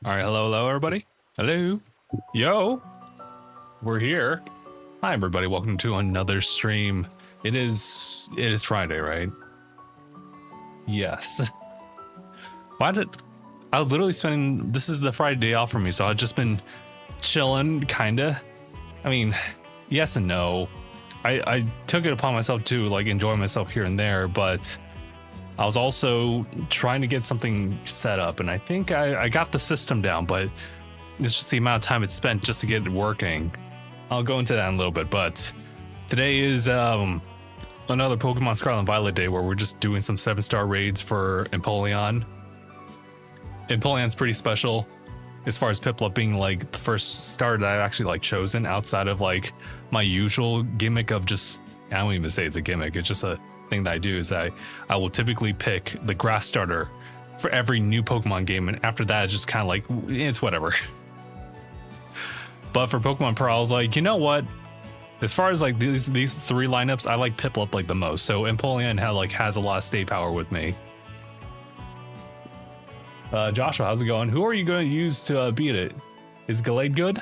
All right, hello, everybody. Hello. Yo. We're here. Hi, everybody. Welcome to another stream. It is Friday, right? Yes. I was literally spending, this is the Friday day off for me, so I've just been chilling, kinda. I mean, yes and no. I took it upon myself to like enjoy myself here and there, but I was also trying to get something set up, and I think I got the system down, but it's just the amount of time it's spent just to get it working. I'll go into that in a little bit, but today is another Pokemon Scarlet and Violet day where we're just doing some 7-star raids for Empoleon. Empoleon's pretty special as far as Piplup being like the first star that I've actually like chosen outside of like my usual gimmick of just, I don't even say it's a gimmick, it's just a thing that I do is that I will typically pick the grass starter for every new Pokemon game, and after that it's just kind of like, it's whatever. But for Pokemon Pro, I was like, you know what? As far as like these three lineups, I like Piplup like the most. So Empoleon has a lot of stay power with me. Joshua, how's it going? Who are you going to use to beat it? Is Gallade good?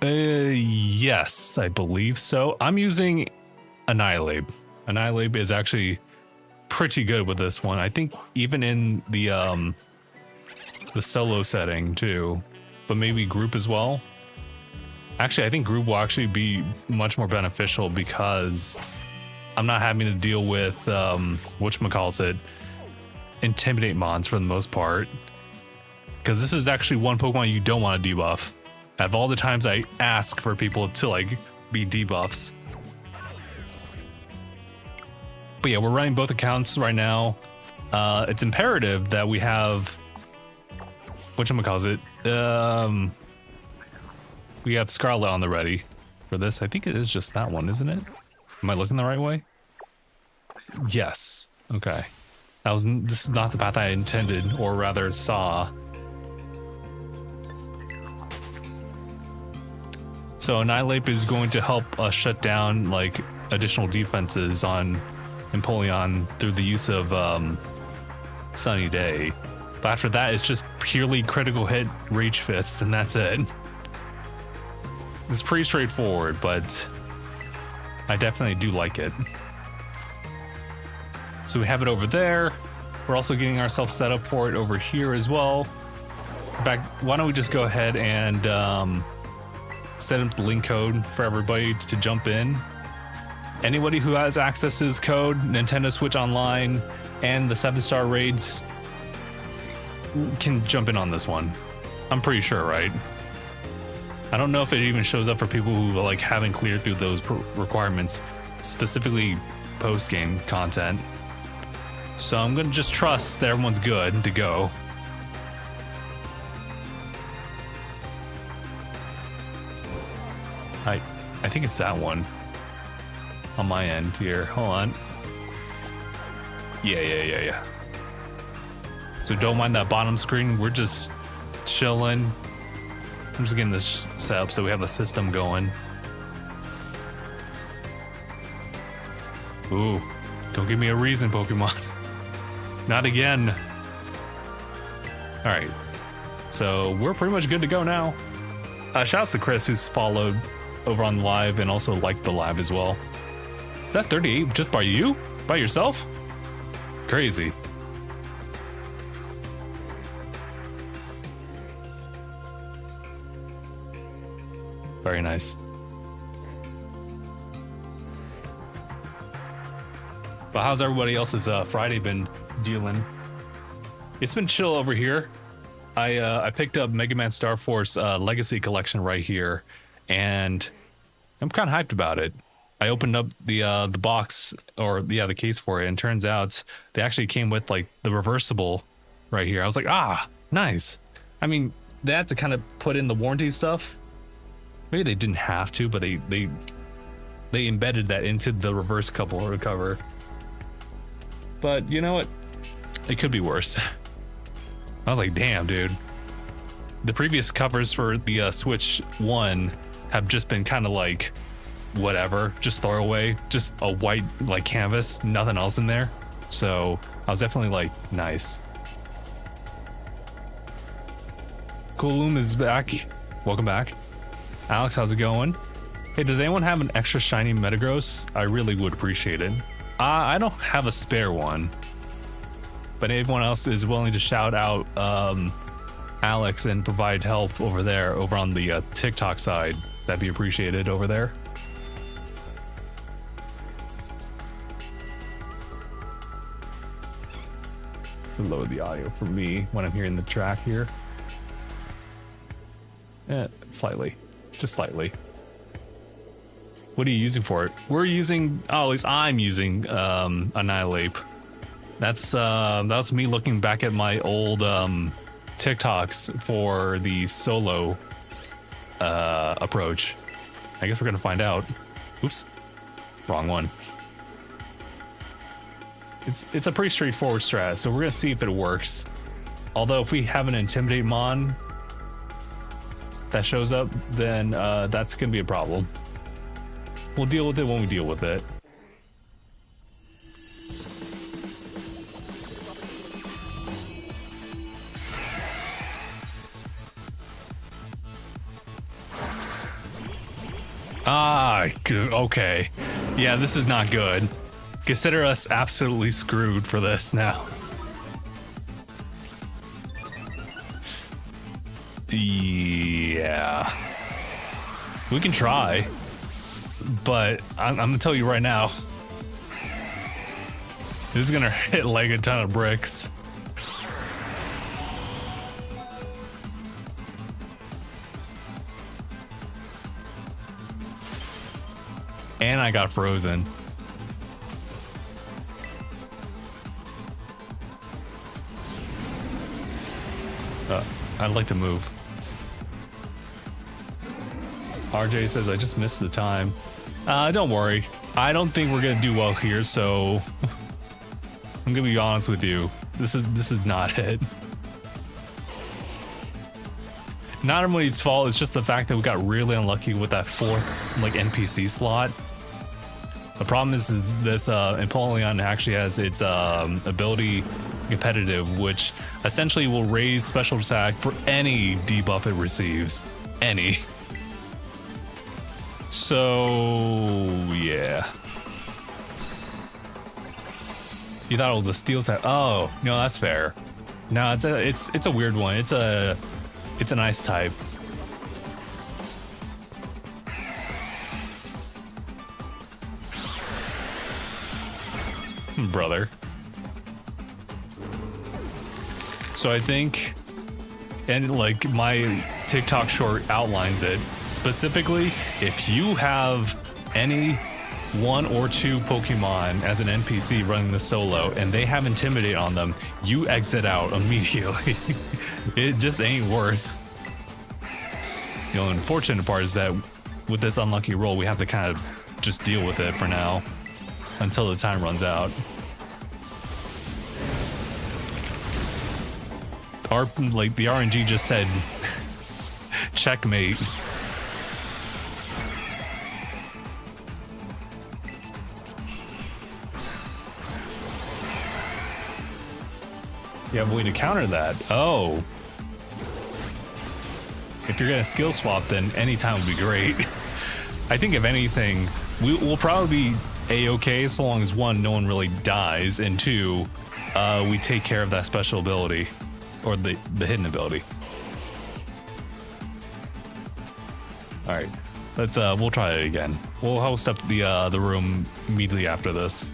Yes, I believe so. I'm using Annihilate. Annihilate is actually pretty good with this one. I think even in the solo setting too, but maybe group as well. Actually, I think group will actually be much more beneficial because I'm not having to deal with whatchamacallit, Intimidate mons for the most part. Because this is actually one Pokemon you don't want to debuff. Out of all the times I ask for people to like be debuffs. But yeah, we're running both accounts right now. It's imperative that we have whatchamacallit. We have Scarlet on the ready for this. I think it is just that one, isn't it? Am I looking the right way? Yes. Okay. This is not the path I intended, or rather saw. So Annihilate is going to help us shut down like additional defenses on Empoleon through the use of Sunny Day. But after that, it's just purely critical hit Rage Fists, and that's it. It's pretty straightforward, but I definitely do like it. So we have it over there. We're also getting ourselves set up for it over here as well. In fact, why don't we just go ahead and set up the link code for everybody to jump in. Anybody who has access to this code, Nintendo Switch Online, and the 7-star raids can jump in on this one. I'm pretty sure, right? I don't know if it even shows up for people who like haven't cleared through those requirements, specifically post-game content. So I'm gonna just trust that everyone's good to go. I think it's that one on my end here. Hold on. Yeah. So don't mind that bottom screen. We're just chilling. I'm just getting this set up so we have the system going. Ooh, don't give me a reason, Pokemon. Not again. All right, so we're pretty much good to go now. Shout out to Chris, who's followed over on the live and also liked the live as well. Is that 38 just by you? By yourself? Crazy. Very nice. But how's everybody else's Friday been dealing? It's been chill over here. I picked up Mega Man Star Force Legacy Collection right here, and I'm kind of hyped about it. I opened up the box, or the case for it, and turns out they actually came with like the reversible right here. I was like, nice. I mean, they had to kind of put in the warranty stuff. Maybe they didn't have to, but they embedded that into the reverse cover. But you know what? It could be worse. I was like, damn, dude. The previous covers for the Switch 1 have just been kind of like, whatever, just throw away, just a white like canvas, nothing else in there. So I was definitely like, nice. Cooloom is back. Welcome back. Alex, how's it going? Hey, does anyone have an extra shiny Metagross? I really would appreciate it. I don't have a spare one. But anyone else is willing to shout out Alex and provide help over there, over on the TikTok side, that'd be appreciated over there. Lower the audio for me when I'm hearing the track here. Slightly, just slightly. What are you using for it? We're using, oh, at least I'm using Annihilate. That's me looking back at my old TikToks for the solo approach. I guess we're gonna find out. Oops, wrong one. It's a pretty straightforward strat, so we're gonna see if it works. Although if we have an Intimidate Mon that shows up, then that's gonna be a problem. We'll deal with it when we deal with it. Ah, okay. Yeah, this is not good. Consider us absolutely screwed for this now. Yeah. We can try. But I'm gonna tell you right now, this is gonna hit like a ton of bricks. And I got frozen. I'd like to move. RJ says I just missed the time. Don't worry. I don't think we're gonna do well here, so I'm gonna be honest with you. This is not it. Not everybody's fault. It's just the fact that we got really unlucky with that fourth like NPC slot. The problem is this Empoleon actually has its ability competitive, which essentially will raise special attack for any debuff it receives. Any. So yeah. You thought it was a steel type? Oh no, that's fair. No, it's a weird one. It's an ice type. Brother. So I think, and like my TikTok short outlines it specifically, if you have any 1 or 2 Pokemon as an NPC running the solo and they have Intimidate on them, you exit out immediately. It just ain't worth. The only unfortunate part is that with this unlucky roll, we have to kind of just deal with it for now until the time runs out. Like the RNG just said, checkmate. You have a way to counter that. Oh. If you're gonna skill swap, then any time would be great. I think if anything, we'll probably be A-okay so long as 1, no one really dies, and 2, we take care of that special ability. Or the hidden ability. All right, let's we'll try it again. We'll host up the room immediately after this.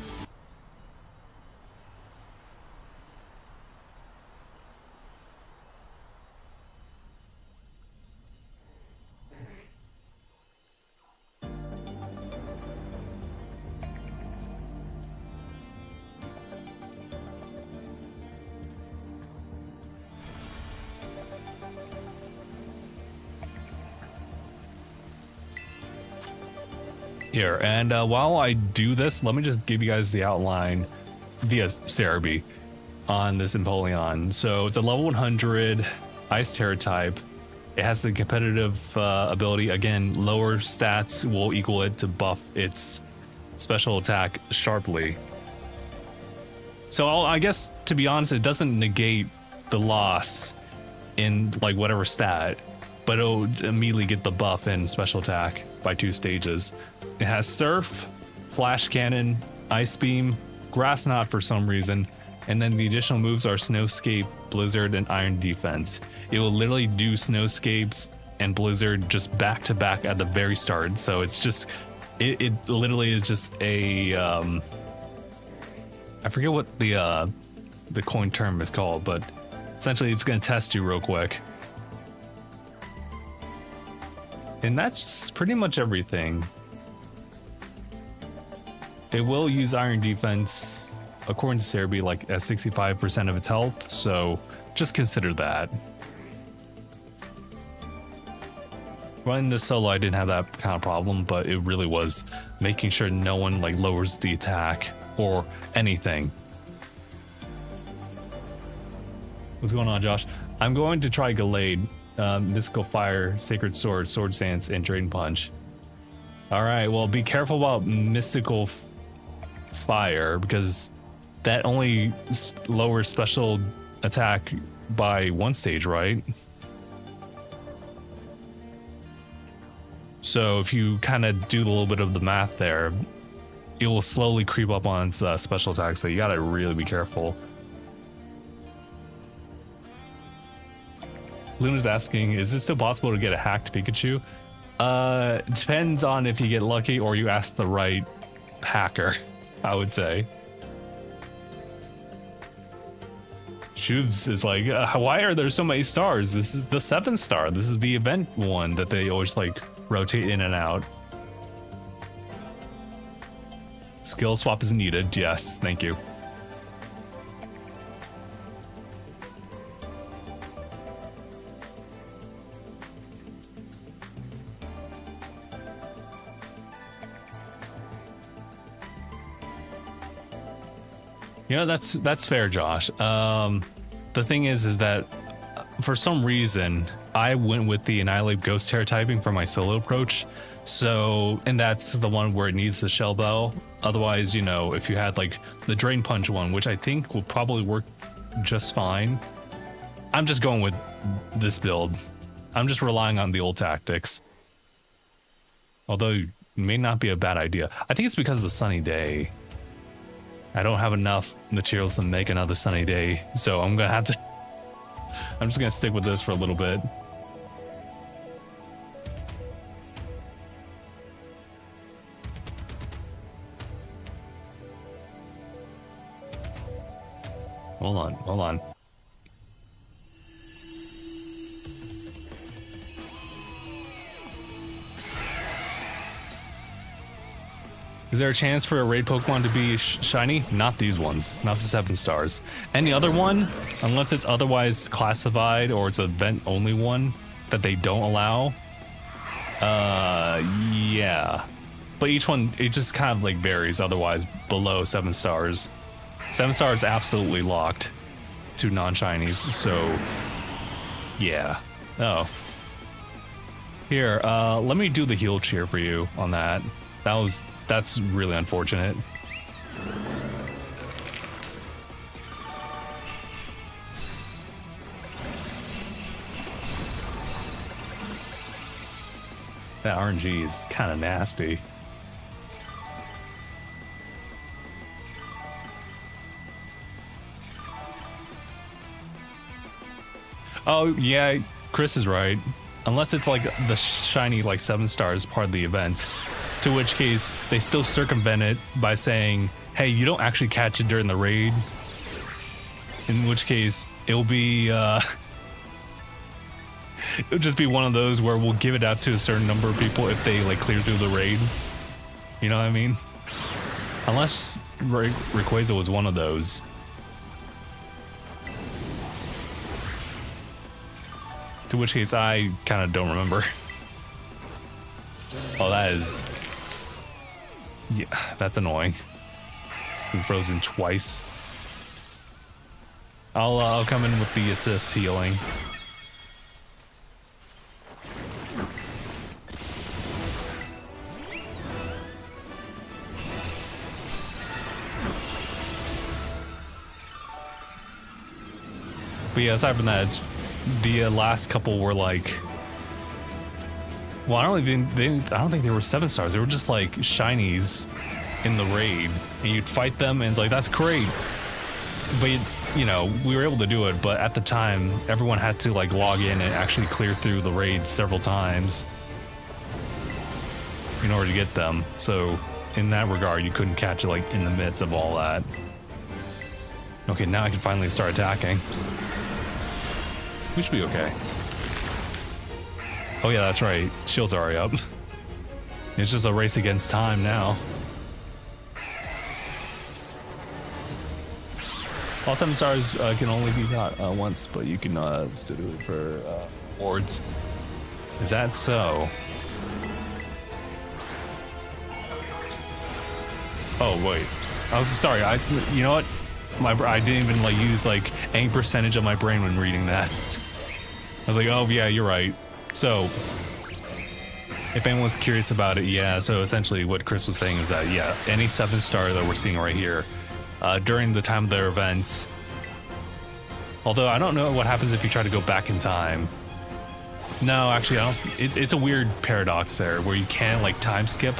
Here, and while I do this, let me just give you guys the outline via Cerebi on this Empoleon. So it's a level 100 Ice Tera type. It has the competitive ability. Again, lower stats will equal it to buff its special attack sharply. So I guess, to be honest, it doesn't negate the loss in like whatever stat, but it'll immediately get the buff in special attack by 2 stages. It has Surf, Flash Cannon, Ice Beam, Grass Knot for some reason, and then the additional moves are Snowscape, Blizzard, and Iron Defense. It will literally do Snowscapes and Blizzard just back to back at the very start. So it's just, it literally is just a, I forget what the coin term is called, but essentially it's going to test you real quick. And that's pretty much everything. It will use Iron Defense, according to Cerebi, like at 65% of its health, so just consider that. Running this solo, I didn't have that kind of problem, but it really was making sure no one like lowers the attack or anything. What's going on, Josh? I'm going to try Gallade, Mystical Fire, Sacred Sword, Sword Stance, and Drain Punch. All right, well, be careful about Mystical Fire because that only lowers special attack by 1 stage, right? So if you kind of do a little bit of the math there, it will slowly creep up on its special attack, so you gotta really be careful. Luna's asking, is it still possible to get a hacked Pikachu? Depends on if you get lucky or you ask the right hacker, I would say. Shuvs is like, why are there so many stars? This is the 7th star. This is the event one that they always like rotate in and out. Skill swap is needed. Yes, thank you. You know, that's fair, Josh. The thing is that for some reason I went with the Annihilate Ghost Tera typing for my solo approach. So, and that's the one where it needs the Shell Bell. Otherwise, you know, if you had like the Drain Punch one, which I think will probably work just fine, I'm just going with this build. I'm just relying on the old tactics. Although it may not be a bad idea. I think it's because of the sunny day. I don't have enough materials to make another sunny day, so I'm just gonna stick with this for a little bit. Hold on. Is there a chance for a raid Pokemon to be shiny? Not these ones, not the 7 stars. Any other one, unless it's otherwise classified or it's an event only one that they don't allow. Yeah. But each one, it just kind of like varies otherwise below 7 stars. 7 stars absolutely locked to non-shinies, so yeah. Oh. Here, let me do the heal cheer for you on that. That's really unfortunate. That RNG is kind of nasty. Oh yeah, Chris is right. Unless it's like the shiny like 7 stars part of the event. To which case, they still circumvent it by saying, hey, you don't actually catch it during the raid. In which case, it'll be, it'll just be one of those where we'll give it out to a certain number of people if they, like, clear through the raid. You know what I mean? Unless Rayquaza was one of those. To which case, I kind of don't remember. Oh, that is... yeah, that's annoying. Been frozen twice. I'll come in with the assist healing. But yeah, aside from that, the last couple were like, well, I don't think they were 7 stars. They were just like shinies in the raid, and you'd fight them, and it's like, that's great. But you know, we were able to do it, but at the time, everyone had to like log in and actually clear through the raid several times in order to get them. So in that regard, you couldn't catch it like in the midst of all that. Okay, now I can finally start attacking. We should be okay. Oh yeah, that's right. Shield's already up. It's just a race against time now. All 7 stars can only be caught once, but you can still do it for rewards. Is that so? Oh wait, I was sorry. You know what? I didn't even like use like any percentage of my brain when reading that. I was like, oh yeah, you're right. So, if anyone's curious about it, yeah. So essentially, what Chris was saying is that yeah, any 7 star that we're seeing right here. During the time of their events. Although I don't know what happens if you try to go back in time. No, actually, I don't. It's a weird paradox there where you can't like time skip.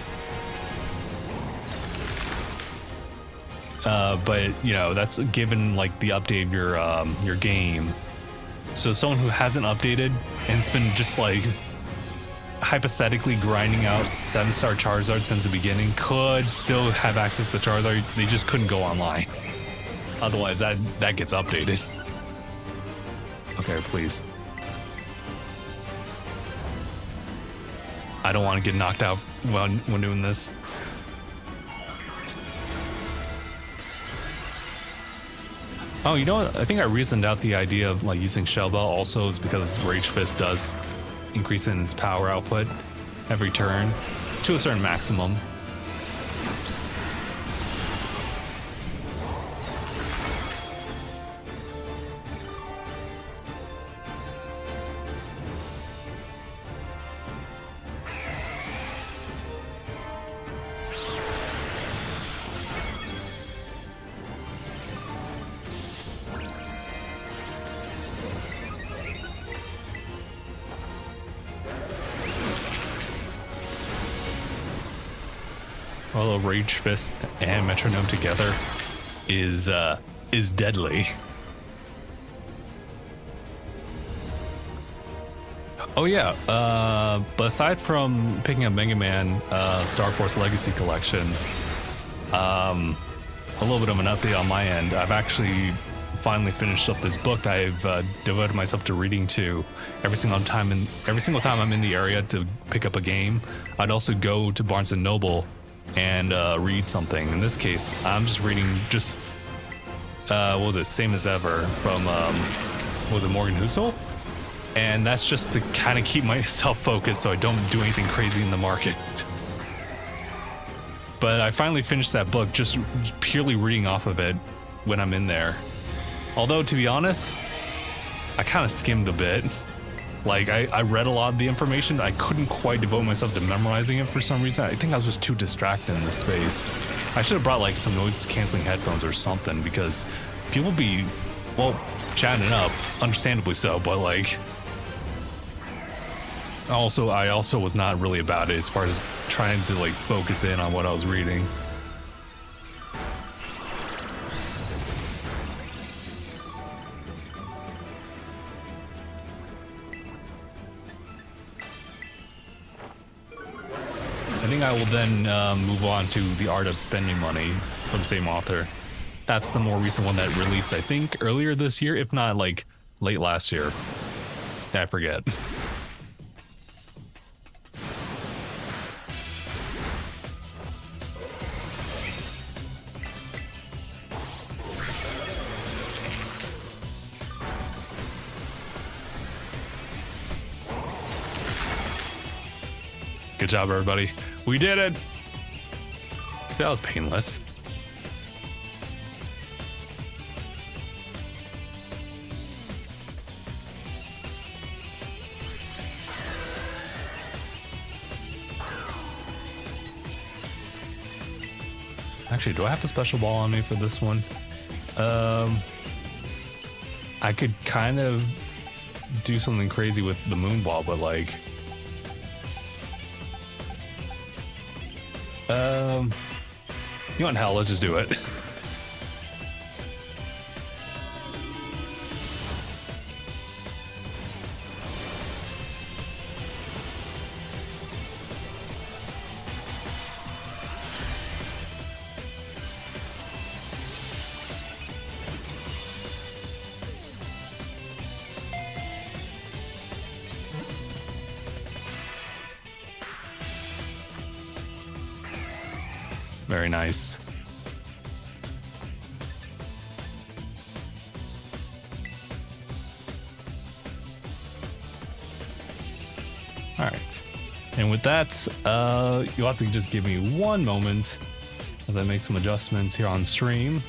But you know that's given like the update of your game. So someone who hasn't updated and it's been just like hypothetically grinding out 7-star Charizard since the beginning could still have access to Charizard. They just couldn't go online. Otherwise, that gets updated. Okay, please. I don't want to get knocked out when doing this. Oh, you know what? I think I reasoned out the idea of like using Shell Bell also is because Rage Fist does increase in its power output every turn to a certain maximum. Although Rage Fist and Metronome together is deadly. Oh yeah, but aside from picking up Mega Man Star Force Legacy Collection, a little bit of an update on my end. I've actually finally finished up this book I've devoted myself to reading to every single time I'm in the area to pick up a game. I'd also go to Barnes & Noble and read something. In this case, I'm just reading what was it, Same as Ever from was it Morgan Housel? And that's just to kind of keep myself focused so I don't do anything crazy in the market. But I finally finished that book just purely reading off of it when I'm in there. Although, to be honest, I kind of skimmed a bit. Like, I read a lot of the information. I couldn't quite devote myself to memorizing it for some reason. I think I was just too distracted in this space. I should have brought, like, some noise-canceling headphones or something, because people be, well, chatting it up, understandably so, but, like... I also was not really about it as far as trying to, like, focus in on what I was reading. I think I will then move on to The Art of Spending Money from the same author. That's the more recent one that released, I think, earlier this year, if not like late last year. I forget. Good job, everybody. We did it! See, that was painless. Actually, do I have the special ball on me for this one? I could kind of do something crazy with the moon ball, but like, you know what, hell, let's just do it. Very nice. All right. And with that, you'll have to just give me one moment as I make some adjustments here on stream.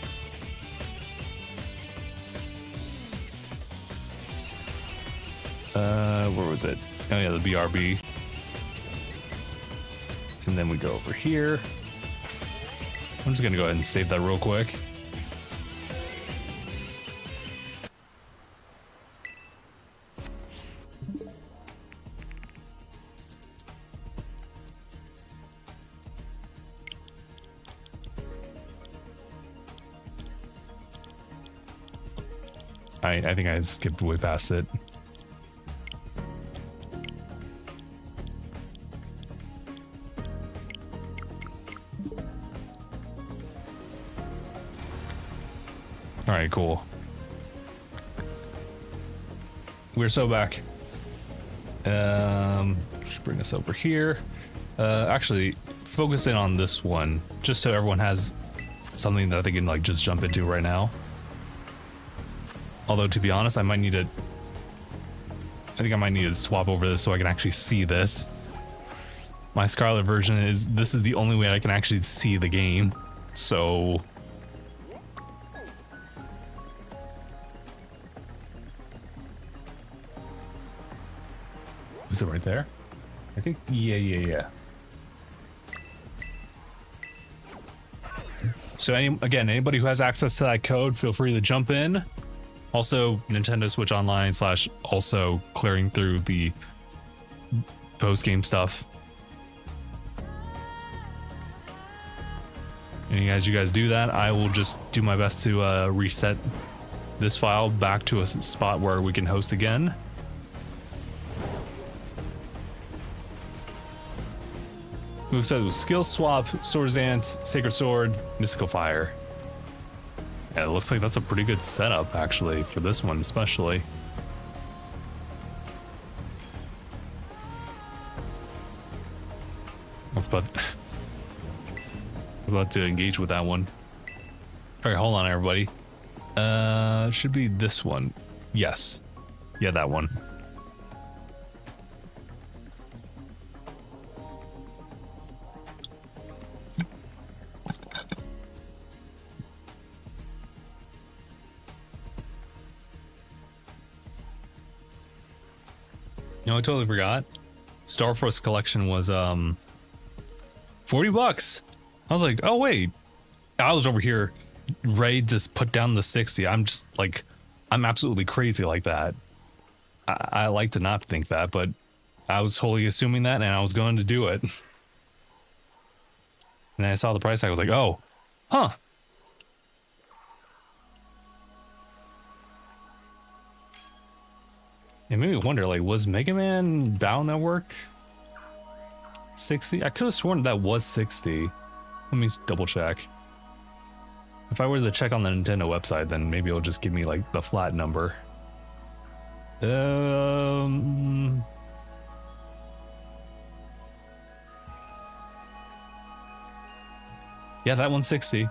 Where was it? Oh yeah, the BRB. And then we go over here. I'm just gonna go ahead and save that real quick. I think I skipped way past it. All right, cool. We're so back. Just bring us over here. Actually, focus in on this one, just so everyone has something that they can like just jump into right now. Although, to be honest, I think I might need to swap over this so I can actually see this. My Scarlet version this is the only way I can actually see the game. So is it right there? I think, yeah. So again, anybody who has access to that code, feel free to jump in. Also, Nintendo Switch Online / also clearing through the post-game stuff. And you guys do that, I will just do my best to reset this file back to a spot where we can host again. Moveset was Skill Swap, Swords Dance, Sacred Sword, Mystical Fire. Yeah, it looks like that's a pretty good setup, actually, for this one especially. I was about to engage with that one. All right, hold on, everybody. Should be this one. Yes. Yeah, that one. No, I totally forgot. Star Force collection was $40. I was like, oh wait, I was over here ready to put down the 60. I'm just like, I'm absolutely crazy like that. I like to not think that, but I was totally assuming that, and I was going to do it. And then I saw the price tag. I was like, oh, huh. It made me wonder, like, was Mega Man Battle Network 60? I could have sworn that was 60. Let me double check. If I were to check on the Nintendo website, then maybe it'll just give me like the flat number. Yeah, that one's 60.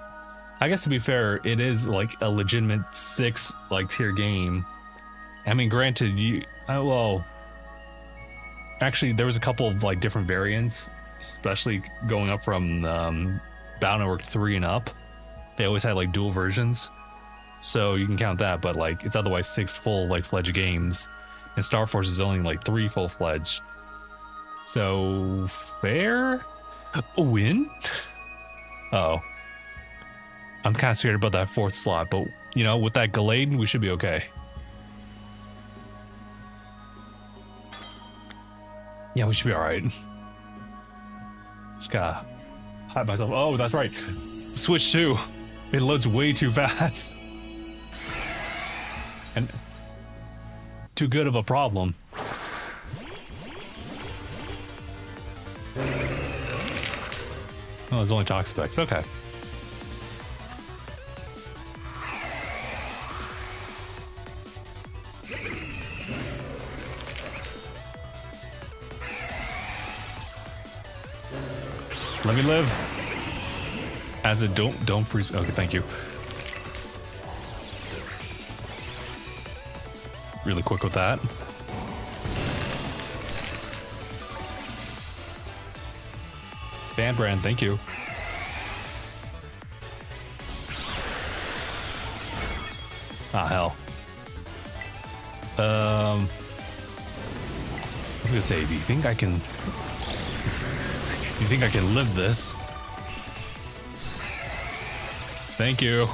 I guess to be fair, it is like a legitimate 6 like tier game. I mean, granted, well, actually, there was a couple of like different variants, especially going up from Battle Network 3 and up. They always had like dual versions, so you can count that. But like, it's otherwise 6 full like fledged games, and Star Force is only like 3 full fledged. So fair, a win. Oh, I'm kind of scared about that 4th slot, but you know, with that Gallade, we should be okay. Yeah, we should be all right. Just gotta hide myself. Oh, that's right. Switch 2. It loads way too fast. And too good of a problem. Oh, there's only talk specs. Okay. Let me live. As a don't freeze. Okay, thank you. Really quick with that. Fan brand, thank you. Ah, hell. I was gonna say, do you think I can? You think I can live this? Thank you.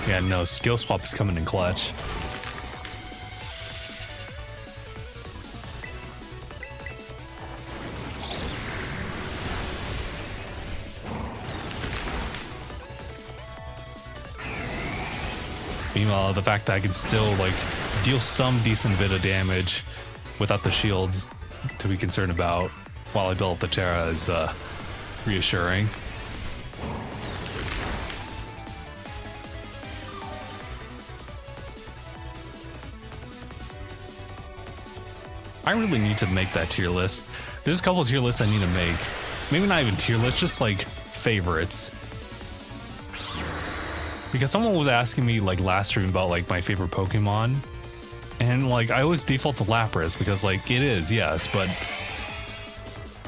Yeah, no, skill swap is coming in clutch. Meanwhile, the fact that I can still like deal some decent bit of damage without the shields to be concerned about while I build up the Tera is reassuring. I really need to make that tier list. There's a couple of tier lists I need to make. Maybe not even tier lists, just like favorites. Because someone was asking me like last stream about like my favorite Pokemon. And like I always default to Lapras because like it is, yes, but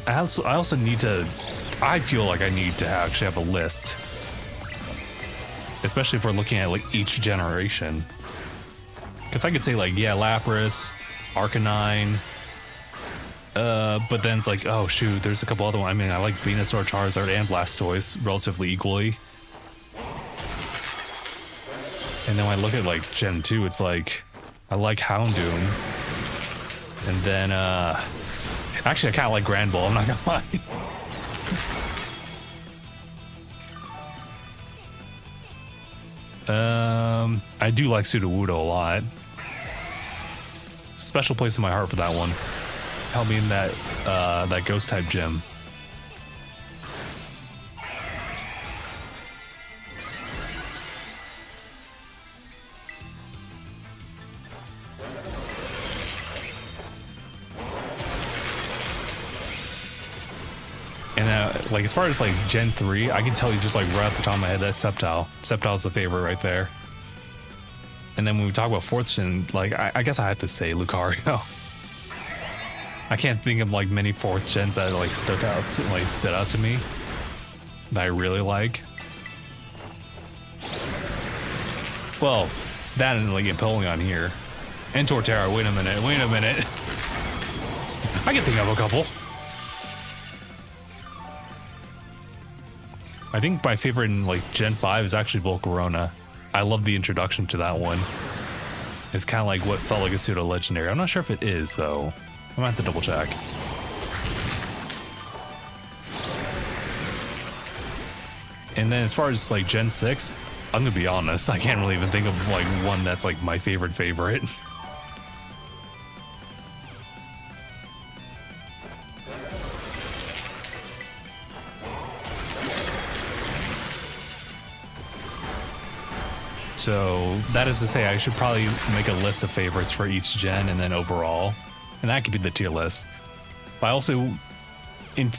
I also need to, I feel like I need to actually have a list. Especially if we're looking at like each generation. Because I could say like, yeah, Lapras, Arcanine, but then it's like, oh shoot, there's a couple other ones. I mean, I like Venusaur, Charizard, and Blastoise relatively equally. And then when I look at like Gen 2, it's like, I like Houndoom. And then, actually I kind of like Granbull, I'm not gonna lie. I do like Sudowoodo a lot. Special place in my heart for that one. Help me in that that ghost type gym. And like as far as like Gen 3, I can tell you just like right off the top of my head that Sceptile. Sceptile's the favorite right there. And then when we talk about 4th gen, like I guess I have to say Lucario. I can't think of like many 4th gens that like stood out to me that I really like. Well, that and like Empoleon here. And Torterra, wait a minute. I can think of a couple. I think my favorite in like Gen 5 is actually Volcarona. I love the introduction to that one. It's kind of like what felt like a pseudo legendary. I'm not sure if it is though. I'm gonna have to double check. And then as far as like Gen 6, I'm gonna be honest, I can't really even think of like one that's like my favorite. So that is to say I should probably make a list of favorites for each gen and then overall. And that could be the tier list. But I also, in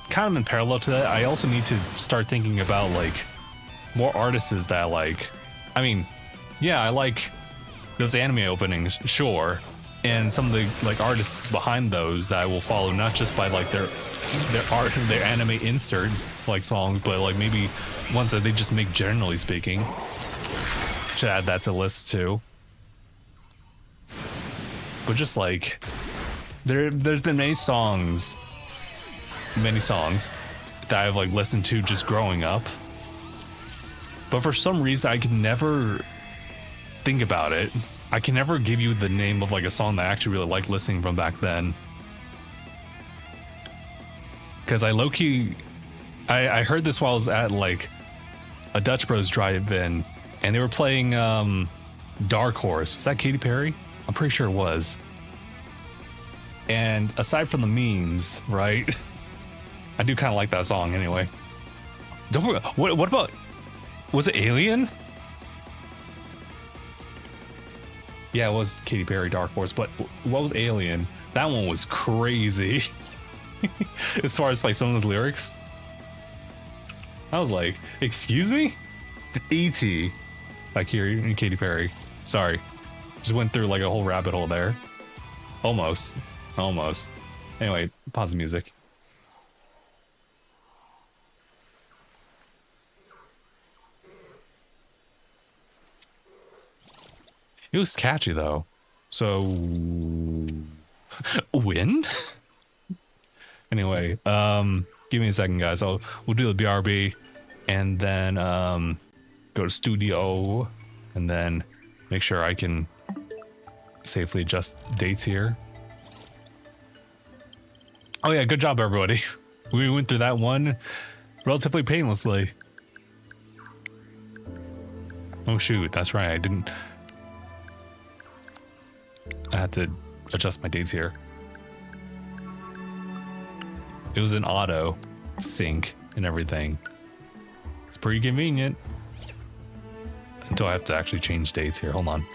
parallel to that, I also need to start thinking about like more artists that I like. I mean, yeah, I like those anime openings, sure. and some of the like artists behind those that I will follow, not just by like their art, their anime inserts like songs, but like maybe ones that they just make generally speaking. Should add that to the list too. But just like there's been many songs that I've like listened to just growing up, but for some reason I can never think about it. I can never give you the name of like a song that I actually really liked listening from back then, because I low-key I heard this while I was at like a Dutch Bros drive-in, and they were playing Dark Horse. Was that Katy Perry? I'm pretty sure it was. And aside from the memes, right? I do kind of like that song anyway. What about, was it Alien? Yeah, it was Katy Perry, Dark Horse, but what was Alien? That one was crazy. As far as like some of the lyrics. I was like, excuse me? E.T. Like here in Katy Perry. Sorry. Just went through like a whole rabbit hole there. Almost. Anyway, pause the music. It was catchy though. So win? Anyway, give me a second guys. We'll do the BRB and then go to studio and then make sure I can safely adjust dates here. Oh yeah, good job everybody. We went through that one relatively painlessly. Oh shoot, that's right, I had to adjust my dates here. It was an auto sync and everything. It's pretty convenient. Until I have to actually change dates here. Hold on.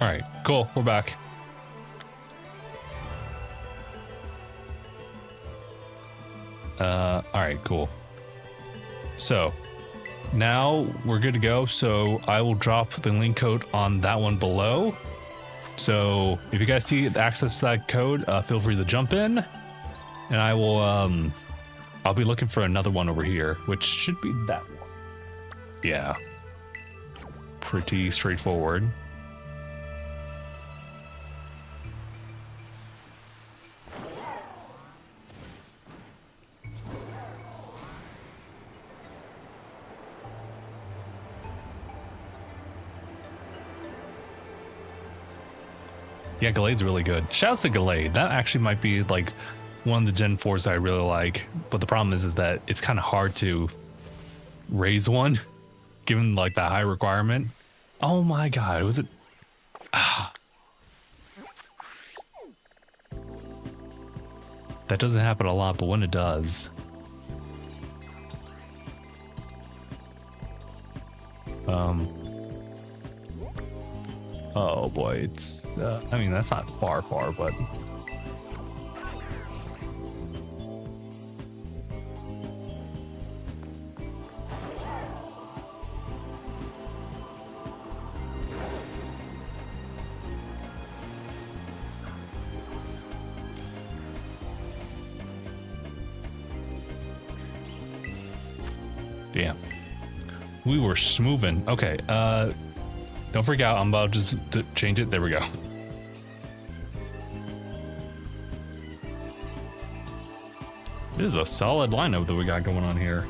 All right, cool. We're back. All right, cool. So now we're good to go. So I will drop the link code on that one below. So if you guys see access to that code, feel free to jump in, and I will. I'll be looking for another one over here, which should be that one. Yeah, pretty straightforward. Yeah, Galade's really good. Shouts to Galade. That actually might be like one of the Gen 4s that I really like. But the problem is that it's kind of hard to raise one, given like that high requirement. Oh my god, was it? Ah. That doesn't happen a lot, but when it does. Oh boy, it's, I mean, that's not far, but. Damn. We were smoothing. Okay, don't freak out, I'm about to change it. There we go. This is a solid lineup that we got going on here.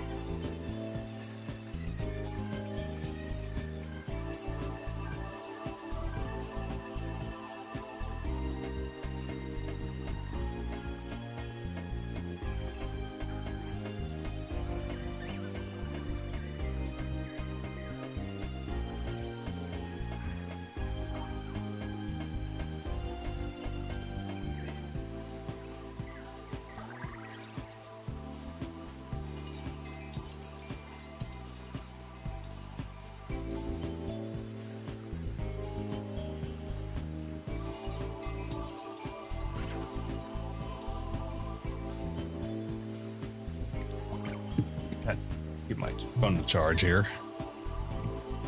Get my phone to charge here.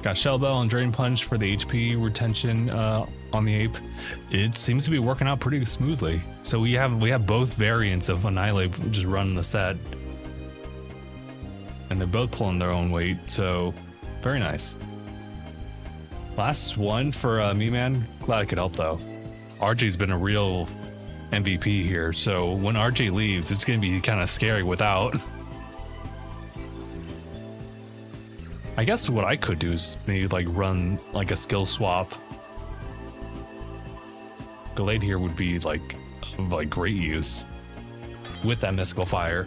Got Shell Bell and Drain Punch for the HP retention on the ape. It seems to be working out pretty smoothly. So we have both variants of Annihilate just running the set. And they're both pulling their own weight, so very nice. Last one for me, man. Glad I could help though. RJ's been a real MVP here, so when RJ leaves, it's gonna be kind of scary without. I guess what I could do is maybe like run like a skill swap. Delayed here would be like great use with that mystical fire.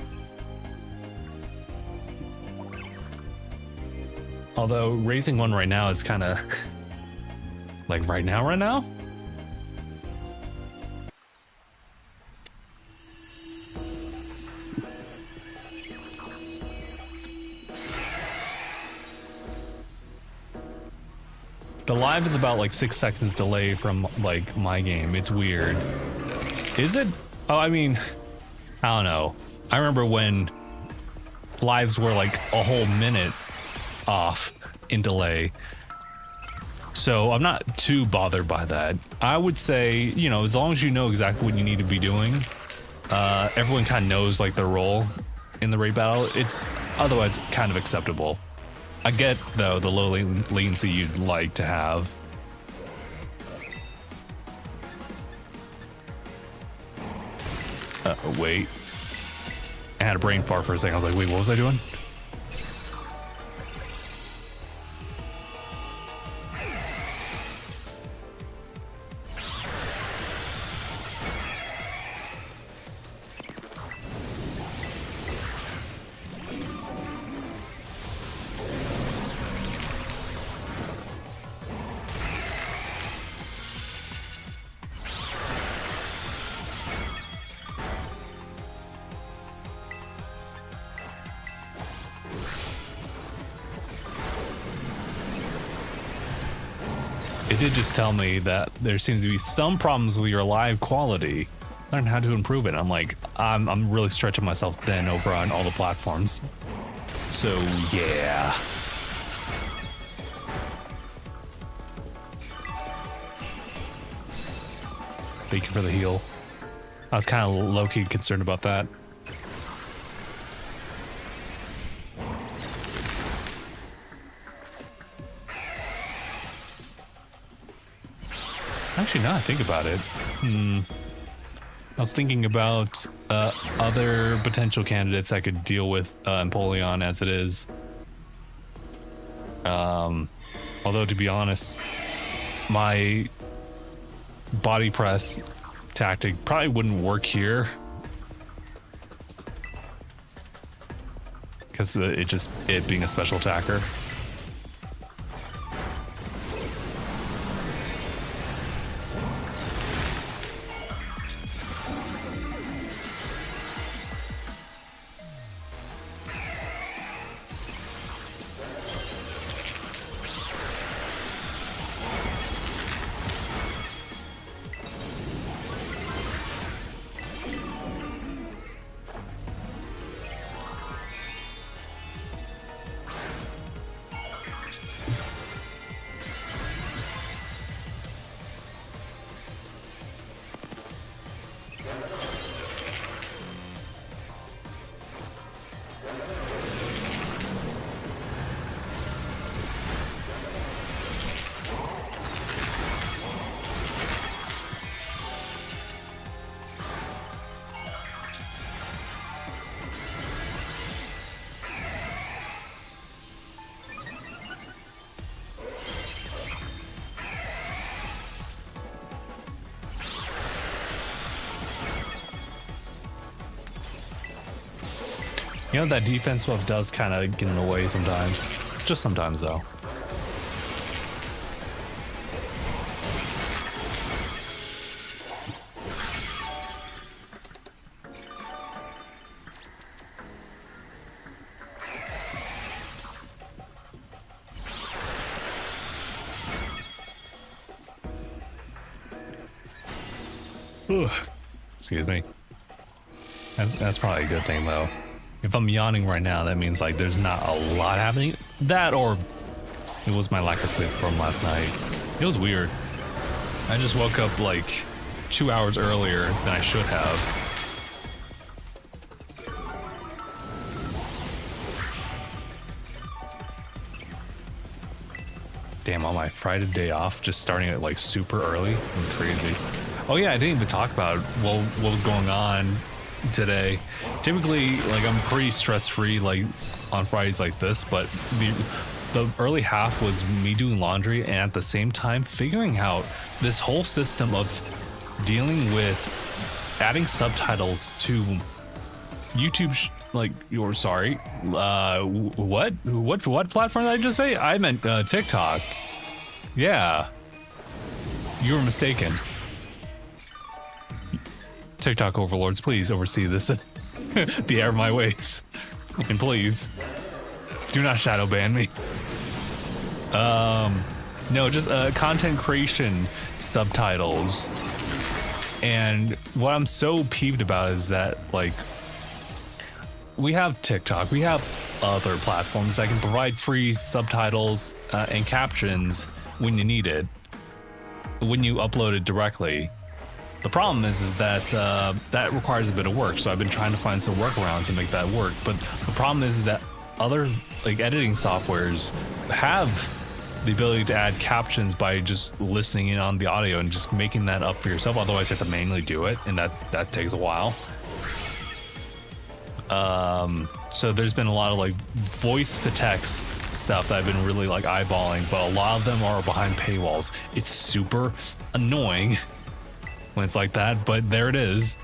Although raising one right now is kind of like right now. The live is about like 6 seconds delay from like my game. It's weird. Is it? Oh, I mean, I don't know. I remember when lives were like a whole minute off in delay. So I'm not too bothered by that. I would say, you know, as long as you know exactly what you need to be doing, everyone kind of knows like their role in the raid battle. It's otherwise kind of acceptable. I get, though, the low latency you'd like to have. Wait. I had a brain fart for a second. I was like, wait, what was I doing? It did just tell me that there seems to be some problems with your live quality. Learn how to improve it. I'm like, I'm really stretching myself thin over on all the platforms. So yeah. Thank you for the heal. I was kind of low-key concerned about that. Actually, now I think about it, I was thinking about other potential candidates I could deal with Empoleon as it is. Although, to be honest, my body press tactic probably wouldn't work here. Because it being a special attacker. You know, that defense buff does kind of get in the way sometimes. Just sometimes, though. Ooh. Excuse me. That's probably a good thing, though. If I'm yawning right now, that means like there's not a lot happening. That or it was my lack of sleep from last night. It was weird. I just woke up like 2 hours earlier than I should have. Damn, on my Friday day off, just starting it like super early. I'm crazy. Oh yeah, I didn't even talk about what was going on today. Typically, like I'm pretty stress-free like on Fridays like this, but the early half was me doing laundry and at the same time figuring out this whole system of dealing with adding subtitles to YouTube like you're sorry what platform did I just say? I meant TikTok. Yeah, you were mistaken. TikTok overlords, please oversee this. The air of my ways, and please do not shadow ban me. No, just content creation subtitles. And what I'm so peeved about is that like we have TikTok, we have other platforms that can provide free subtitles and captions when you need it, when you upload it directly. The problem is that that requires a bit of work, so I've been trying to find some workarounds to make that work. But the problem is that other like editing softwares have the ability to add captions by just listening in on the audio and just making that up for yourself. Otherwise, you have to manually do it, and that takes a while. So there's been a lot of like voice to text stuff that I've been really like eyeballing, but a lot of them are behind paywalls. It's super annoying when it's like that, but there it is.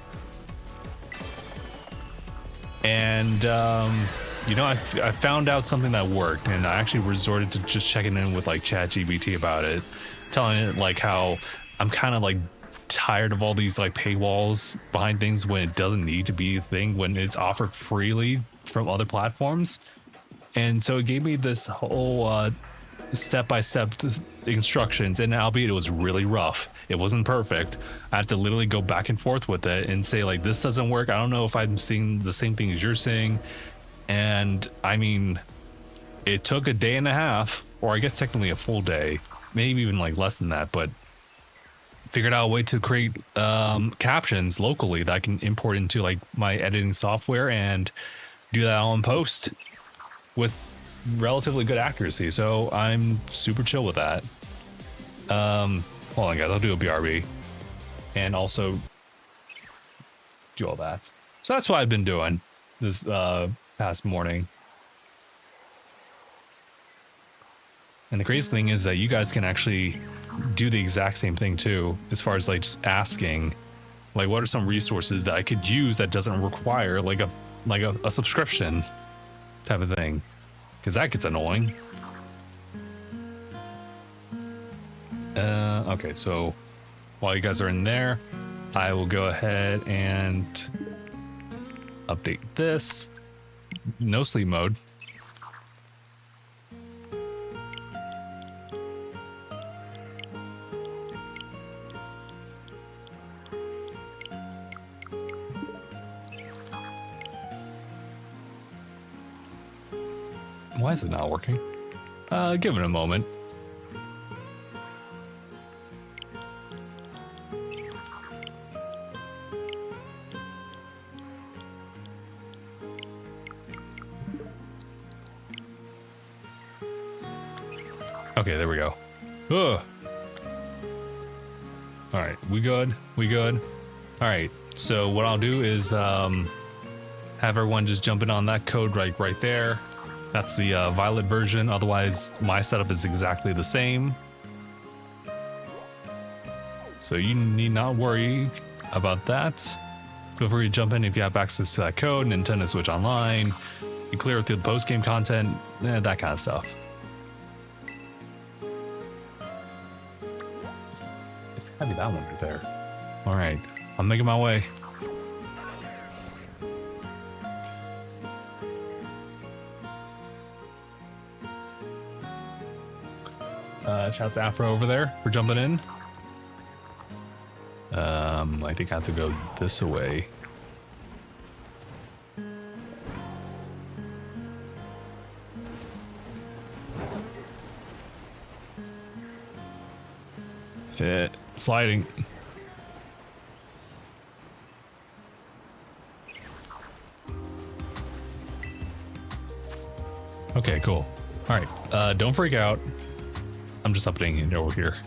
And you know, I found out something that worked, and I actually resorted to just checking in with like ChatGPT about it, telling it like how I'm kind of like tired of all these like paywalls behind things when it doesn't need to be a thing, when it's offered freely from other platforms. And so it gave me this whole step-by-step instructions, and albeit it was really rough, it wasn't perfect. I had to literally go back and forth with it and say like, this doesn't work, I don't know if I'm seeing the same thing as you're seeing. And I mean, it took a day and a half, or I guess technically a full day, maybe even like less than that, but figured out a way to create captions locally that I can import into like my editing software and do that all in post with relatively good accuracy. So I'm super chill with that. Hold on guys, I'll do a BRB and also do all that. So that's what I've been doing this past morning. And the crazy thing is that you guys can actually do the exact same thing too, as far as like just asking like what are some resources that I could use that doesn't require like a subscription type of thing, because that gets annoying. Okay, so while you guys are in there, I will go ahead and update this. No sleep mode. Why is it not working? Give it a moment. Okay, there we go. Ugh. All right, we good? We good? All right, so what I'll do is have everyone just jump in on that code right there. That's the Violet version. Otherwise, my setup is exactly the same. So you need not worry about that. Feel free to jump in if you have access to that code, Nintendo Switch Online. You clear through the post-game content, that kind of stuff. It's gotta be that one right there. All right, I'm making my way. Shouts to Afro over there for jumping in. I think I have to go this way. sliding. Okay, cool. All right, don't freak out. I'm just updating it over here.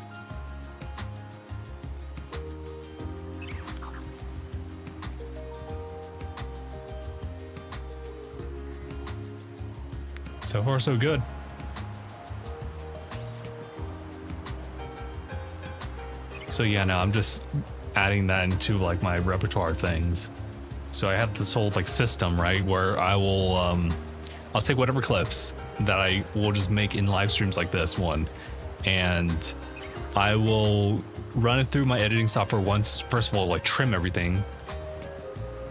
So far, so good. So yeah, now I'm just adding that into like my repertoire things. So I have this whole like system, right, where I will I'll take whatever clips that I will just make in live streams like this one, and I will run it through my editing software once. First of all, like trim everything,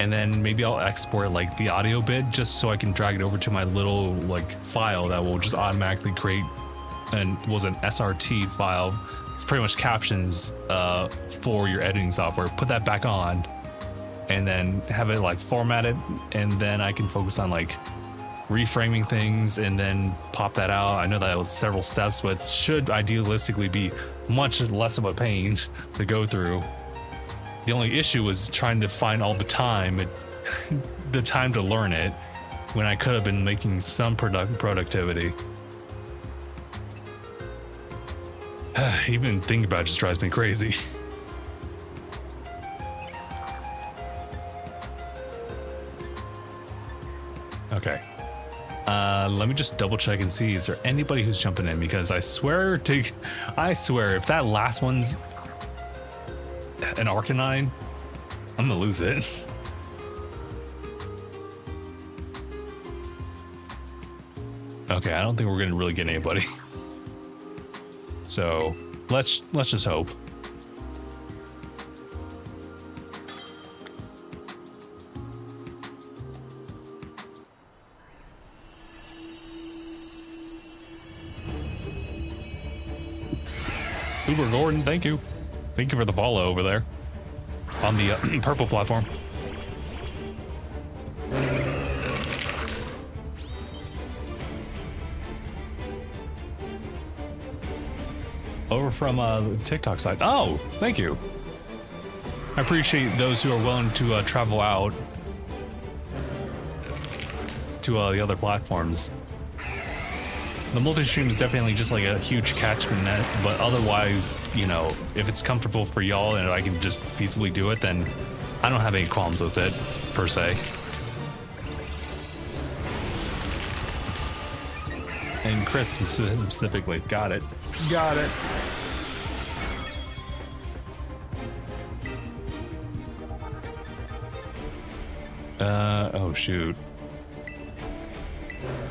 and then maybe I'll export like the audio bit just so I can drag it over to my little like file that will just automatically create and was an SRT file. It's pretty much captions for your editing software. Put that back on and then have it like formatted, and then I can focus on like reframing things and then pop that out. I know that was several steps, but it should idealistically be much less of a pain to go through. The only issue was trying to find all the time to learn it when I could have been making some productivity. Even thinking about it just drives me crazy. Okay. Let me just double check and see, is there anybody who's jumping in? Because I swear if that last one's an Arcanine, I'm gonna lose it. Okay, I don't think we're gonna really get anybody. So let's just hope. Uber Gordon, thank you. Thank you for the follow over there on the purple platform. Over from the TikTok side. Oh, thank you. I appreciate those who are willing to travel out to the other platforms. The multi-stream is definitely just like a huge catchment net, but otherwise, you know, if it's comfortable for y'all and I can just feasibly do it, then I don't have any qualms with it, per se. And Chris specifically, got it. Got it. Oh shoot.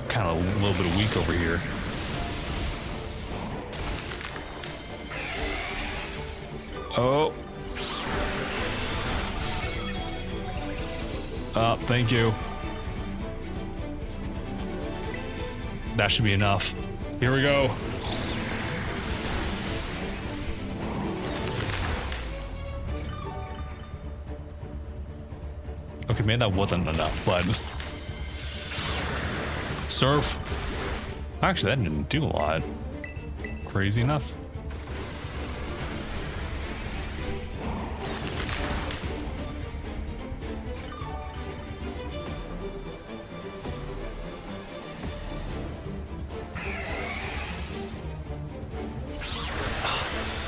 Kind of a little bit weak over here. Oh. Thank you. That should be enough. Here we go. Okay, maybe that wasn't enough, but surf. Actually, that didn't do a lot. Crazy enough.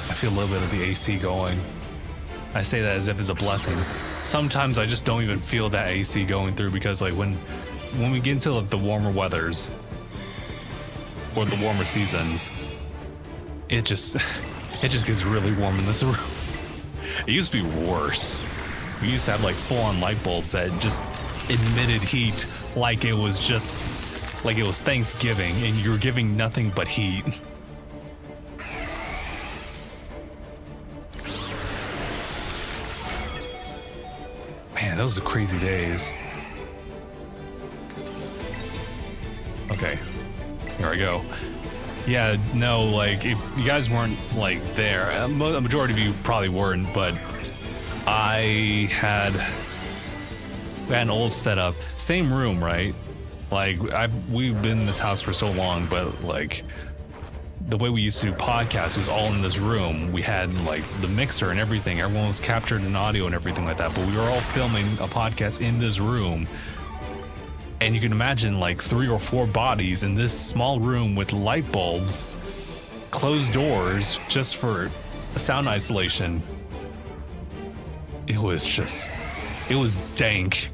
I feel a little bit of the AC going. I say that as if it's a blessing. Sometimes I just don't even feel that AC going through, because like when we get into like the warmer weathers or the warmer seasons, it just gets really warm in this room. It used to be worse. We used to have like full-on light bulbs that just emitted heat like it was Thanksgiving and you're giving nothing but heat. Man, those are crazy days. Okay, here I go. Yeah, no, like, if you guys weren't, like, there, a majority of you probably weren't, but we had an old setup. Same room, right? Like, we've been in this house for so long, but, like, the way we used to do podcasts was all in this room. We had like the mixer and everything. Everyone was captured in audio and everything like that. But we were all filming a podcast in this room. And you can imagine like 3 or 4 bodies in this small room with light bulbs, closed doors, just for sound isolation. It was dank.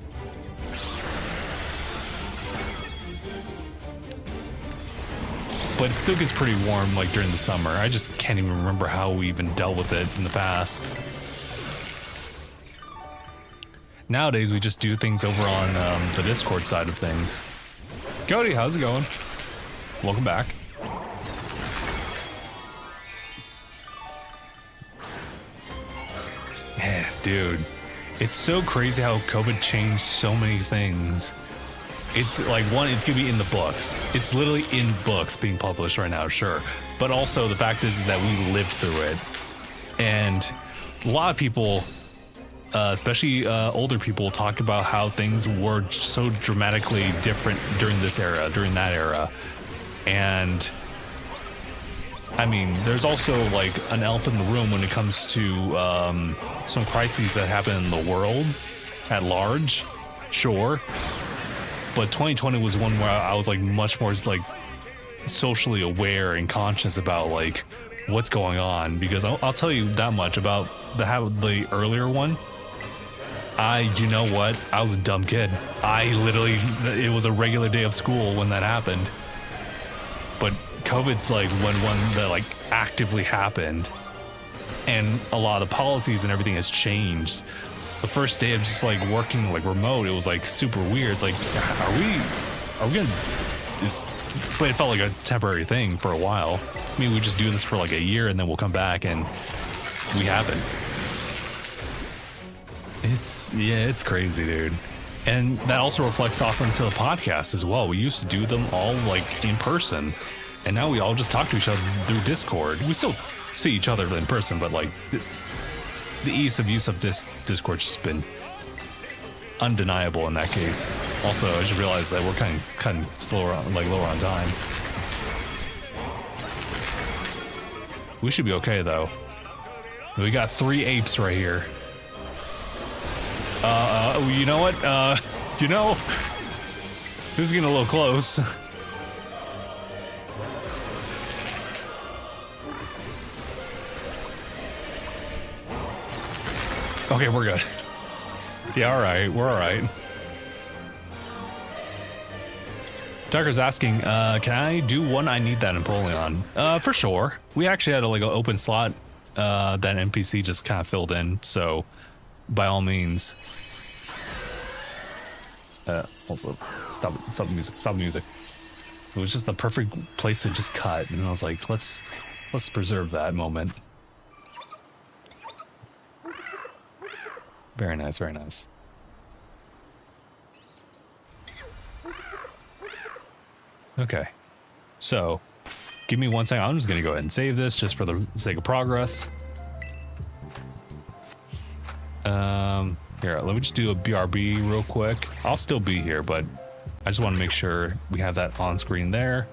But it still gets pretty warm like during the summer. I just can't even remember how we even dealt with it in the past. Nowadays, we just do things over on the Discord side of things. Cody, how's it going? Welcome back. Yeah, dude. It's so crazy how COVID changed so many things. It's like, one, it's gonna be in the books. It's literally in books being published right now, sure. But also the fact is that we lived through it. And a lot of people, especially older people, talk about how things were so dramatically different during this era, during that era. And I mean, there's also like an elephant in the room when it comes to some crises that happen in the world at large, sure. But 2020 was one where I was like much more like socially aware and conscious about like what's going on, because I'll tell you that much about the earlier one. You know what? I was a dumb kid. It was a regular day of school when that happened. But COVID's like one that like actively happened, and a lot of the policies and everything has changed. The first day of just like working like remote, it was like super weird. It's like, are we gonna just, but it felt like a temporary thing for a while. I mean, we just do this for like a year and then we'll come back, and we haven't. It's crazy, dude. And that also reflects off into the podcast as well. We used to do them all like in person, and now we all just talk to each other through Discord. We still see each other in person, but like the ease of use of Discord's just been undeniable in that case. Also, I just realized that we're kind of slower, like lower on time. We should be okay though. We got 3 apes right here. You know what? You know, this is getting a little close. Okay, we're good. Yeah, all right, we're all right. Tucker's asking, can I do one? I need that Empoleon. For sure. We actually had like an open slot that NPC just kind of filled in, so by all means. Also, stop the music. Stop the music. It was just the perfect place to just cut, and I was like, let's preserve that moment. Very nice, very nice. Okay, so give me 1 second. I'm just gonna go ahead and save this just for the sake of progress. Here, let me just do a BRB real quick. I'll still be here, but I just want to make sure we have that on screen there.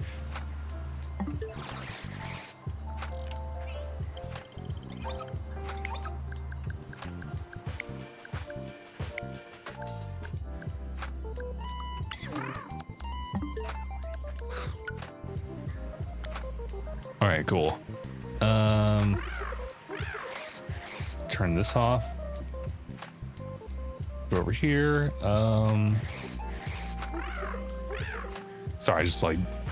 All right, cool. Turn this off. Go over here. Sorry,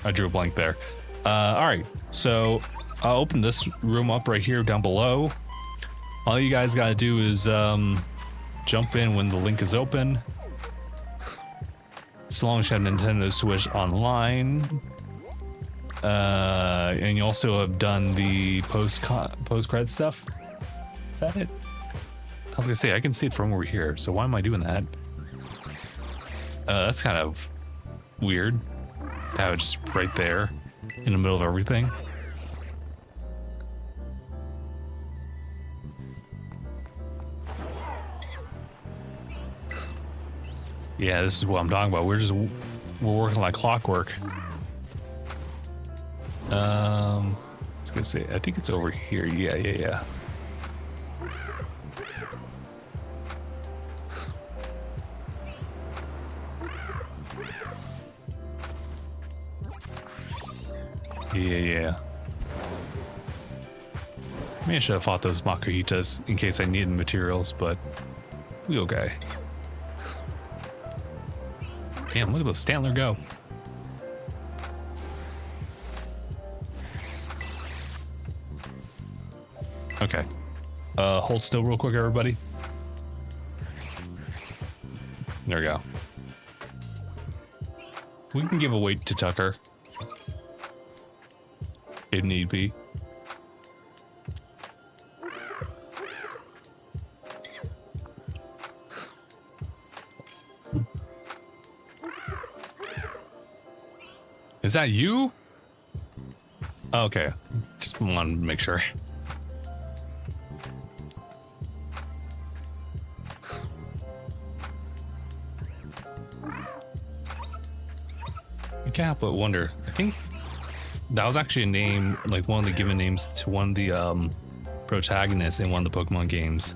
I drew a blank there. All right, so I'll open this room up right here down below. All you guys gotta do is jump in when the link is open. So long as you have Nintendo Switch Online. And you also have done the post-credit stuff. Is that it? I was gonna say, I can see it from over here, so why am I doing that? That's kind of weird. To have it just right there in the middle of everything. Yeah, this is what I'm talking about. We're working like clockwork. gonna say, I think it's over here. Yeah. Yeah. Maybe I should have fought those Makuhitas in case I needed materials, but we okay. Damn, look at those Stantler go. Okay. Hold still real quick, everybody. There we go. We can give a weight to Tucker. If need be. Is that you? Okay. Just wanted to make sure. I can't help but wonder. I think that was actually a name, like one of the given names to one of the protagonists in one of the Pokemon games.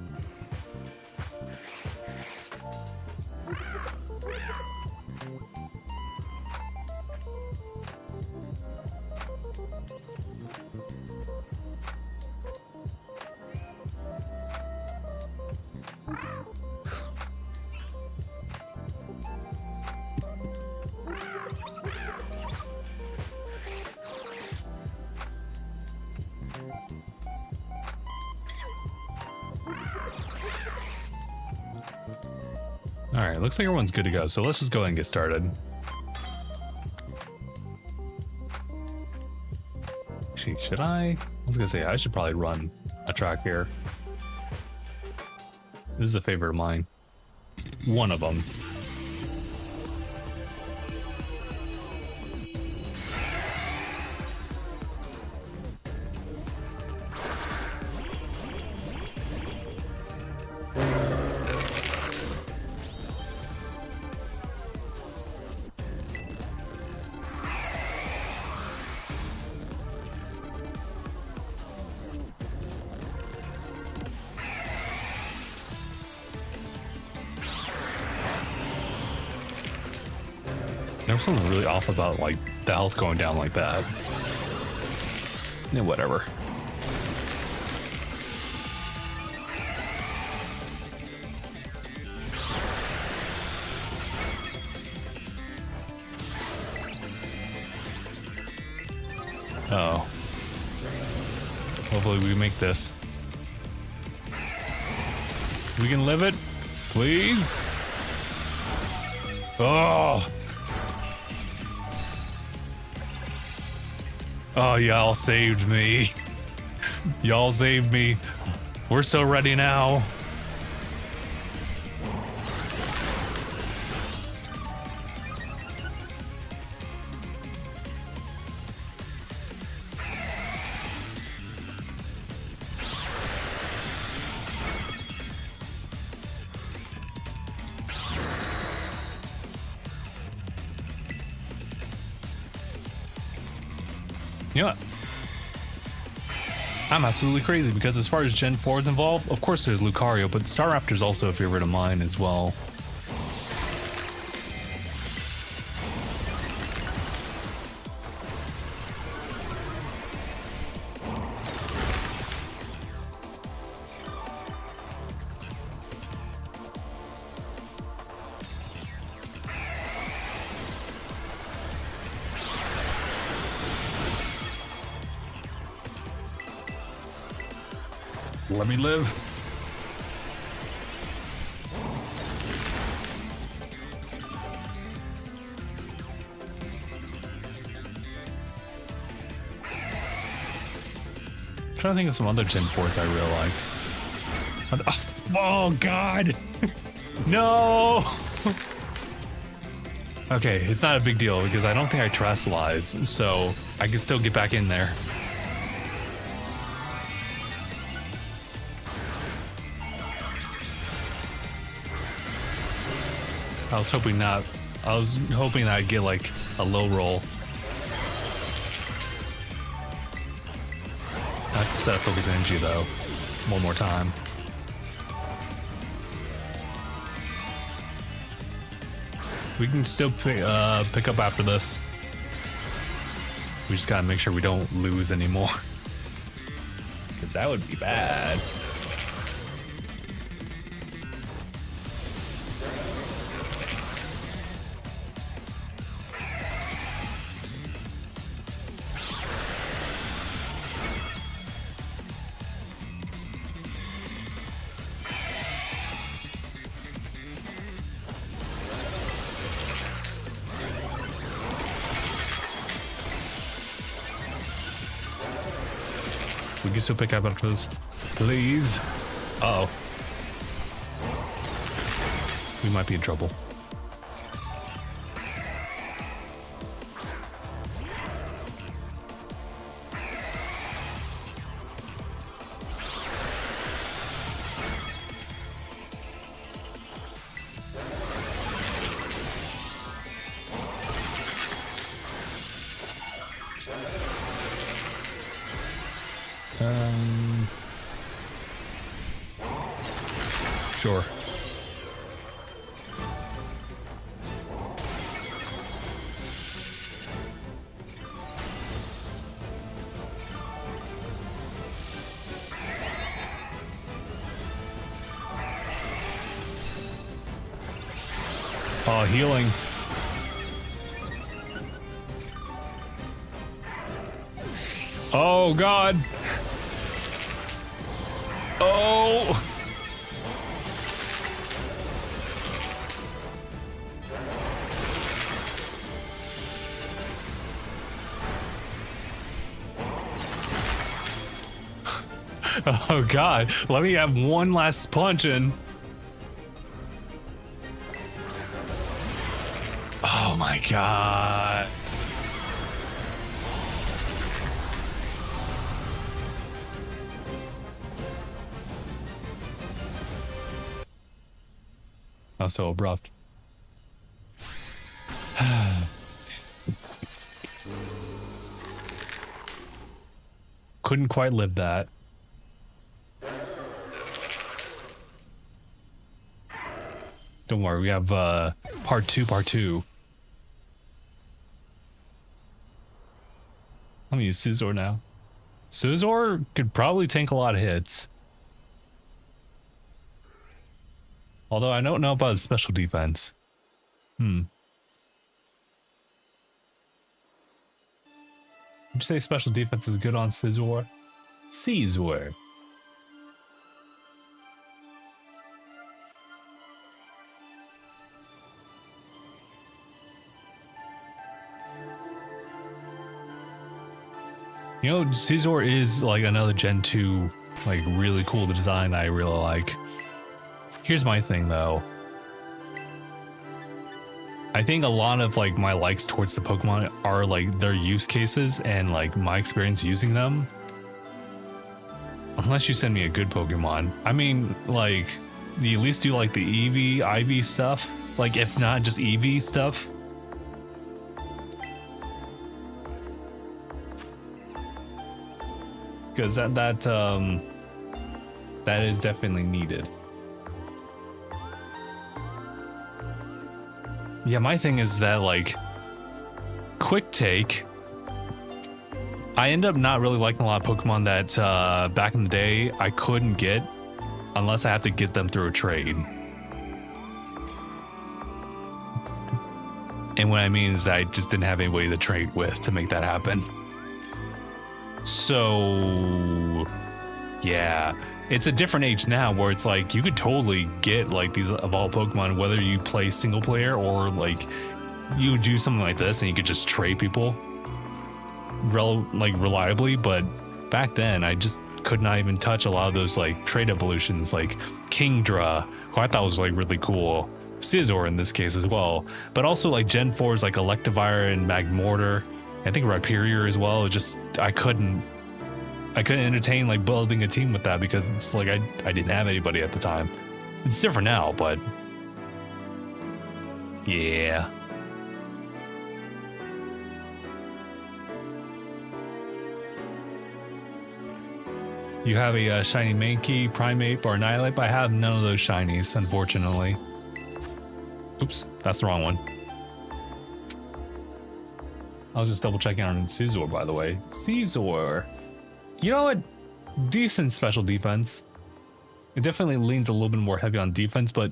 Alright, looks like everyone's good to go, so let's just go ahead and get started. Actually, should I? I was gonna say, I should probably run a track here. This is a favorite of mine. One of them. There was something really off about like the health going down like that. Yeah, whatever. Oh. Hopefully we make this. We can live it, please. Oh. Oh, y'all saved me. Y'all saved me. We're so ready now. You know what? I'm absolutely crazy because as far as Gen 4 is involved, of course there's Lucario, but Staraptor's also a favorite of mine as well. Let me live. I'm trying to think of some other Gen 4s I really liked. Oh God! No! Okay, it's not a big deal because I don't think I Terastallize, so I can still get back in there. I was hoping not. I was hoping I'd get like a low roll. Let's focus energy though. One more time. We can still pick up after this. We just gotta make sure we don't lose anymore. Cause that would be bad. We can still pick up after this, please. Uh oh. We might be in trouble. Sure. Oh, healing. Oh, God. Oh. Oh, God. Let me have one last punch in. Oh, my God. That was so abrupt. Couldn't quite live that. Don't worry, we have part two. I'm gonna use Scizor now. Scizor could probably tank a lot of hits. Although I don't know about his special defense. Would you say special defense is good on Scizor? Scizor. You know, Scizor is like another Gen 2, like really cool design I really like. Here's my thing though. I think a lot of like my likes towards the Pokemon are like their use cases and like my experience using them. Unless you send me a good Pokemon. I mean, like, do you at least do like the EV, IV stuff? Like, if not just EV stuff? Because that is definitely needed. Yeah, my thing is that like quick take, I end up not really liking a lot of Pokemon that back in the day I couldn't get unless I have to get them through a trade. And what I mean is that I just didn't have anybody to trade with to make that happen. So yeah, it's a different age now where it's like you could totally get like these evolved Pokemon whether you play single player or like you do something like this and you could just trade people reliably. But back then I just could not even touch a lot of those like trade evolutions like Kingdra, who I thought was like really cool, Scizor in this case as well, but also like Gen 4's like Electivire and Magmortar. I think Rhyperior as well. It just I couldn't entertain like building a team with that because it's like I didn't have anybody at the time. It's different now, but yeah. You have a shiny Mankey, Primeape, or Annihilate, but I have none of those shinies, unfortunately. Oops, that's the wrong one. I was just double checking on Caesar, by the way. Caesar. You know what? Decent special defense. It definitely leans a little bit more heavy on defense, but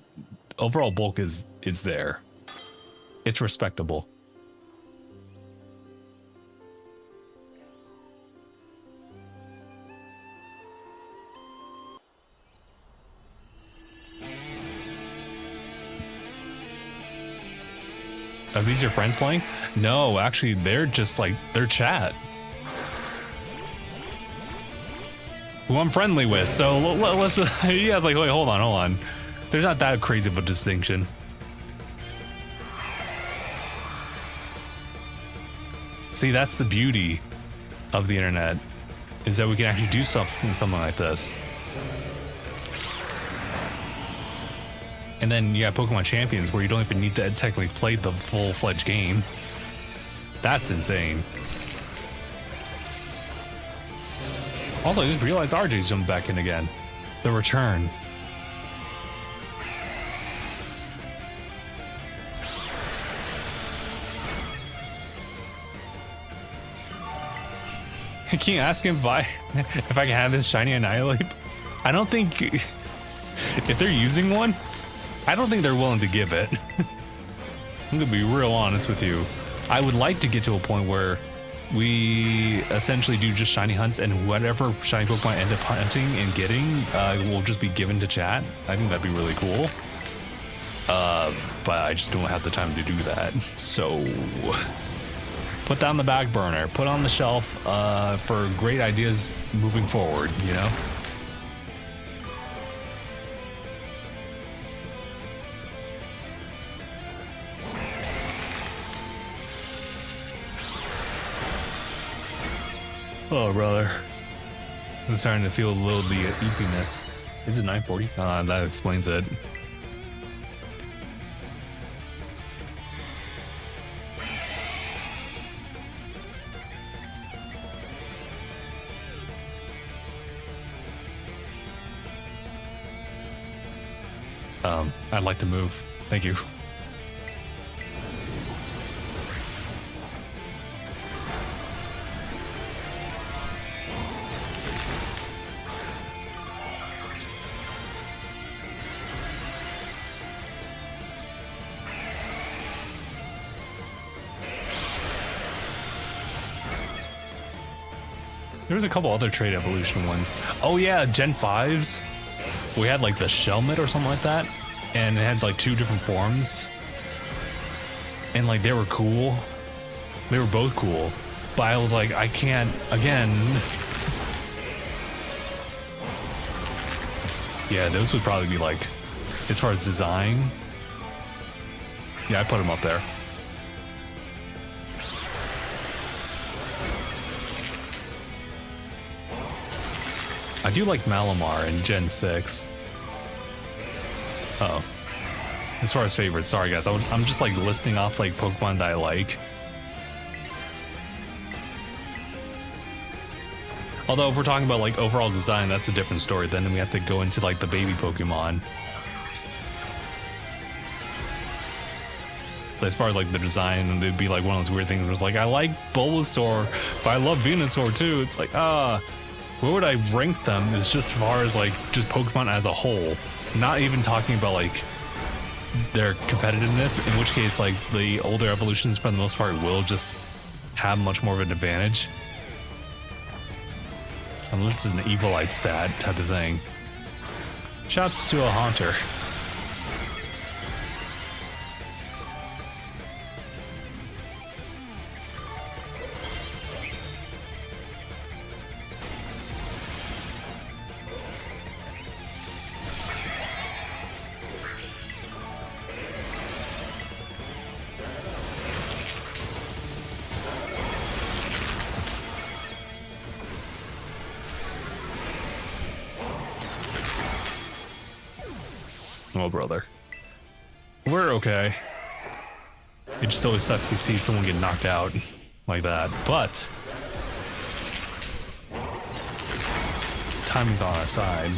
overall bulk is there. It's respectable. Are these your friends playing? No, actually, they're just like, they're chat. Who I'm friendly with, so let's, yeah, it's like, wait, hold on. There's not that crazy of a distinction. See, that's the beauty of the internet, is that we can actually do something like this. And then you got Pokemon Champions where you don't even need to technically play the full-fledged game. That's insane. Although I just realized RJ's jumped back in again. The return. Can you ask him if I can have this shiny Annihilate? I don't think if they're using one, I don't think they're willing to give it. I'm gonna be real honest with you. I would like to get to a point where we essentially do just shiny hunts, and whatever shiny Pokemon I end up hunting and getting will just be given to chat. I think that'd be really cool. But I just don't have the time to do that. So put that on the back burner, put on the shelf for great ideas moving forward, you know? Oh, brother. I'm starting to feel a little the eepiness. Is it 9:40? That explains it. I'd like to move. Thank you. There was a couple other trade evolution ones. Oh yeah, Gen 5s. We had like the Shelmet or something like that. And it had like 2 different forms. And like they were cool. They were both cool. But I was like, I can't, again. Yeah, those would probably be like, as far as design. Yeah, I put them up there. I do like Malamar in Gen 6. Oh. As far as favorites, sorry guys, I'm just like listing off like Pokemon that I like. Although if we're talking about like overall design, that's a different story. Then we have to go into like the baby Pokemon. But as far as like the design, it'd be like one of those weird things where it's like, I like Bulbasaur, but I love Venusaur too. It's like, where would I rank them is just as far as like just Pokemon as a whole. Not even talking about like their competitiveness, in which case like the older evolutions for the most part will just have much more of an advantage. Unless it's an Evilite stat type of thing. Shouts to a Haunter. Oh, brother. We're okay. It just always sucks to see someone get knocked out like that. But timing's on our side.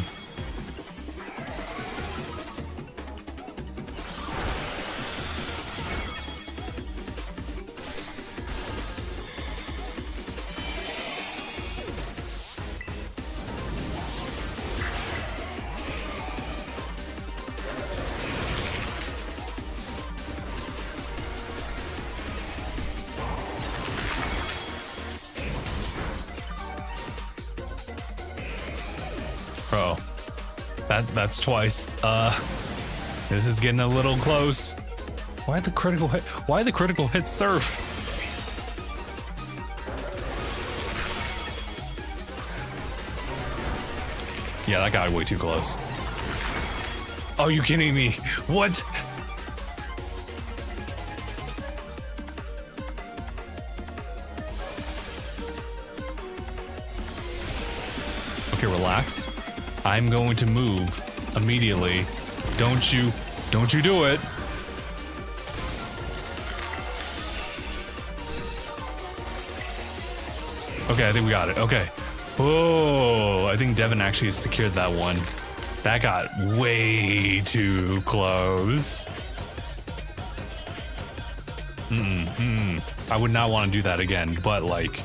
Bro, that's twice. This is getting a little close. Why the critical hit? Why the critical hit surf? Yeah, that got way too close. Oh, you kidding me? What? Okay, relax. I'm going to move immediately. Don't you do it. Okay, I think we got it. Okay. Oh, I think Devin actually secured that one. That got way too close. I would not want to do that again, but like,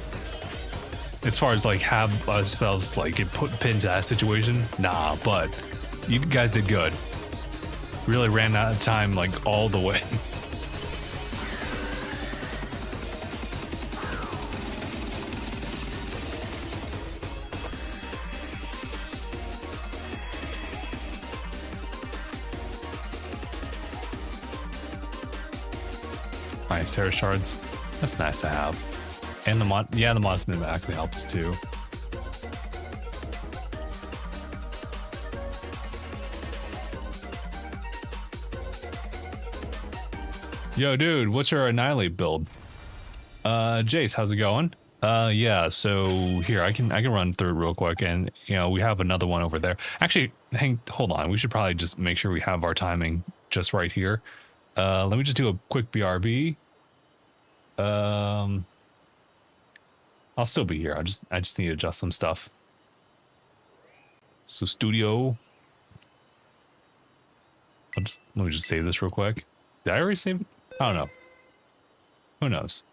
as far as like have ourselves like get put into that situation, nah, but you guys did good. Really ran out of time like all the way. Nice Tera shards. That's nice to have. And the mod, yeah, the mod mimic actually helps too. Yo, dude, what's your Annihilate build? Jace, how's it going? Yeah, so here I can run through it real quick, and you know we have another one over there. Actually, hold on, we should probably just make sure we have our timing just right here. Let me just do a quick BRB. I'll still be here. I just need to adjust some stuff. So studio. Let me just save this real quick. Did I already save it? I don't know. Who knows?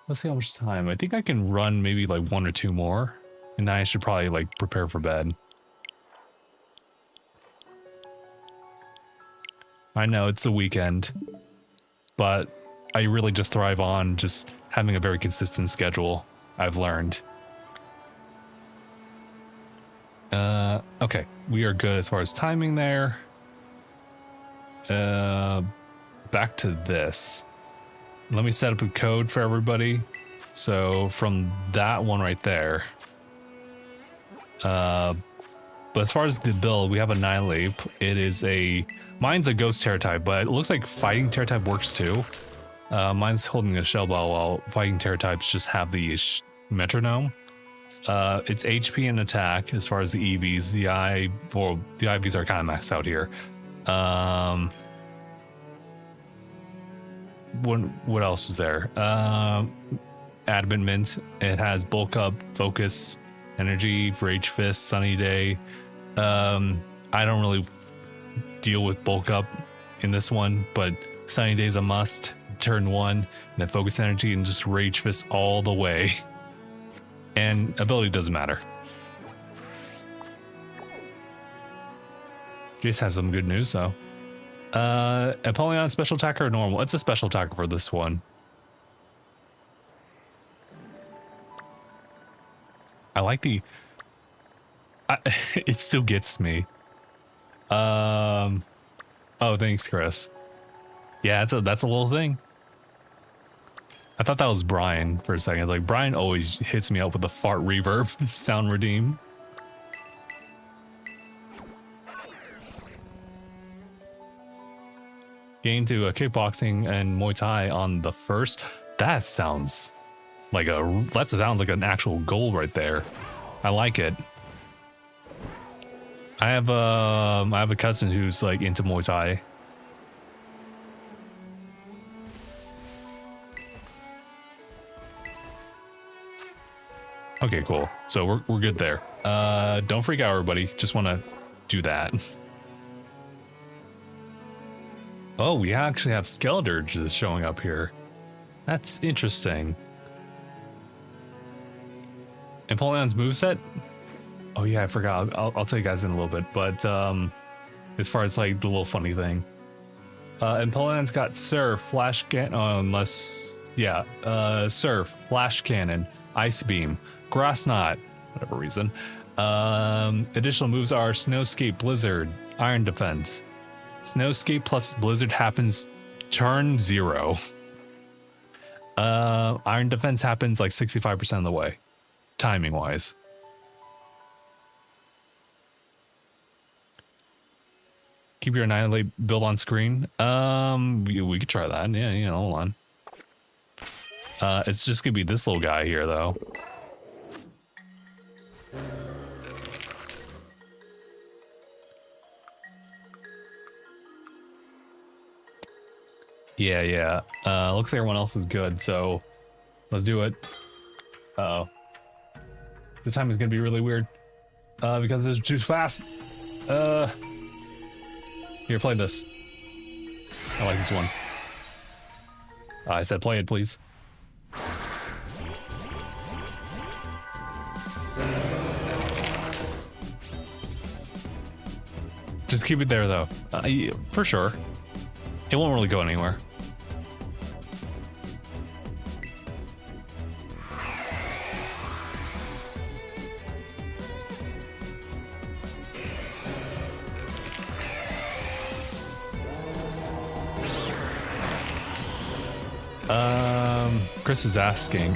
Let's see how much time. I think I can run maybe like 1 or 2 more. And then I should probably like prepare for bed. I know it's a weekend, but I really just thrive on just having a very consistent schedule, I've learned. Okay, we are good as far as timing there. Back to this. Let me set up a code for everybody. So from that one right there. But as far as the build, we have a Annihilate. It is mine's a Ghost Tera type, but it looks like Fighting Tera type works too. Mine's holding a Shell Ball, while Fighting Tera types just have the Metronome. It's HP and attack as far as the EVs. The IVs are kind of maxed out here. What else was there? Adamant. It has Bulk Up, Focus, Energy, Rage Fist, Sunny Day. I don't really deal with Bulk Up in this one, but Sunny Day is a must. Turn 1, and then Focus Energy and just Rage Fist all the way. And ability doesn't matter. Jace has some good news though. Empoleon special attacker or normal? It's a special attacker for this one. I like it still gets me. Oh, thanks, Chris. Yeah, that's a little thing. I thought that was Brian for a second. I was like, Brian always hits me up with the fart reverb sound redeem. Gain to kickboxing and Muay Thai on the first. That sounds like an actual goal right there. I like it. I have a cousin who's like into Muay Thai. Okay, cool. So we're good there. Don't freak out, everybody. Just want to do that. Oh, we actually have Skeledirges showing up here. That's interesting. Empoleon's moveset? Oh yeah, I forgot. I'll tell you guys in a little bit. But as far as like the little funny thing, Empoleon's got Surf, Flash Cannon. Oh, unless Surf, Flash Cannon, Ice Beam, Grass Knot, whatever reason. Additional moves are Snowscape, Blizzard, Iron Defense. Snowscape plus Blizzard happens turn 0. Iron Defense happens like 65% of the way, timing wise. Keep your Annihilate build on screen. We could try that. Yeah, hold on. It's just gonna be this little guy here though. Yeah. Looks like everyone else is good, so let's do it. Uh-oh. The time is gonna be really weird. Because it's too fast. Here, play this. I like this one. I said play it, please. Just keep it there, though. For sure. It won't really go anywhere. Chris is asking,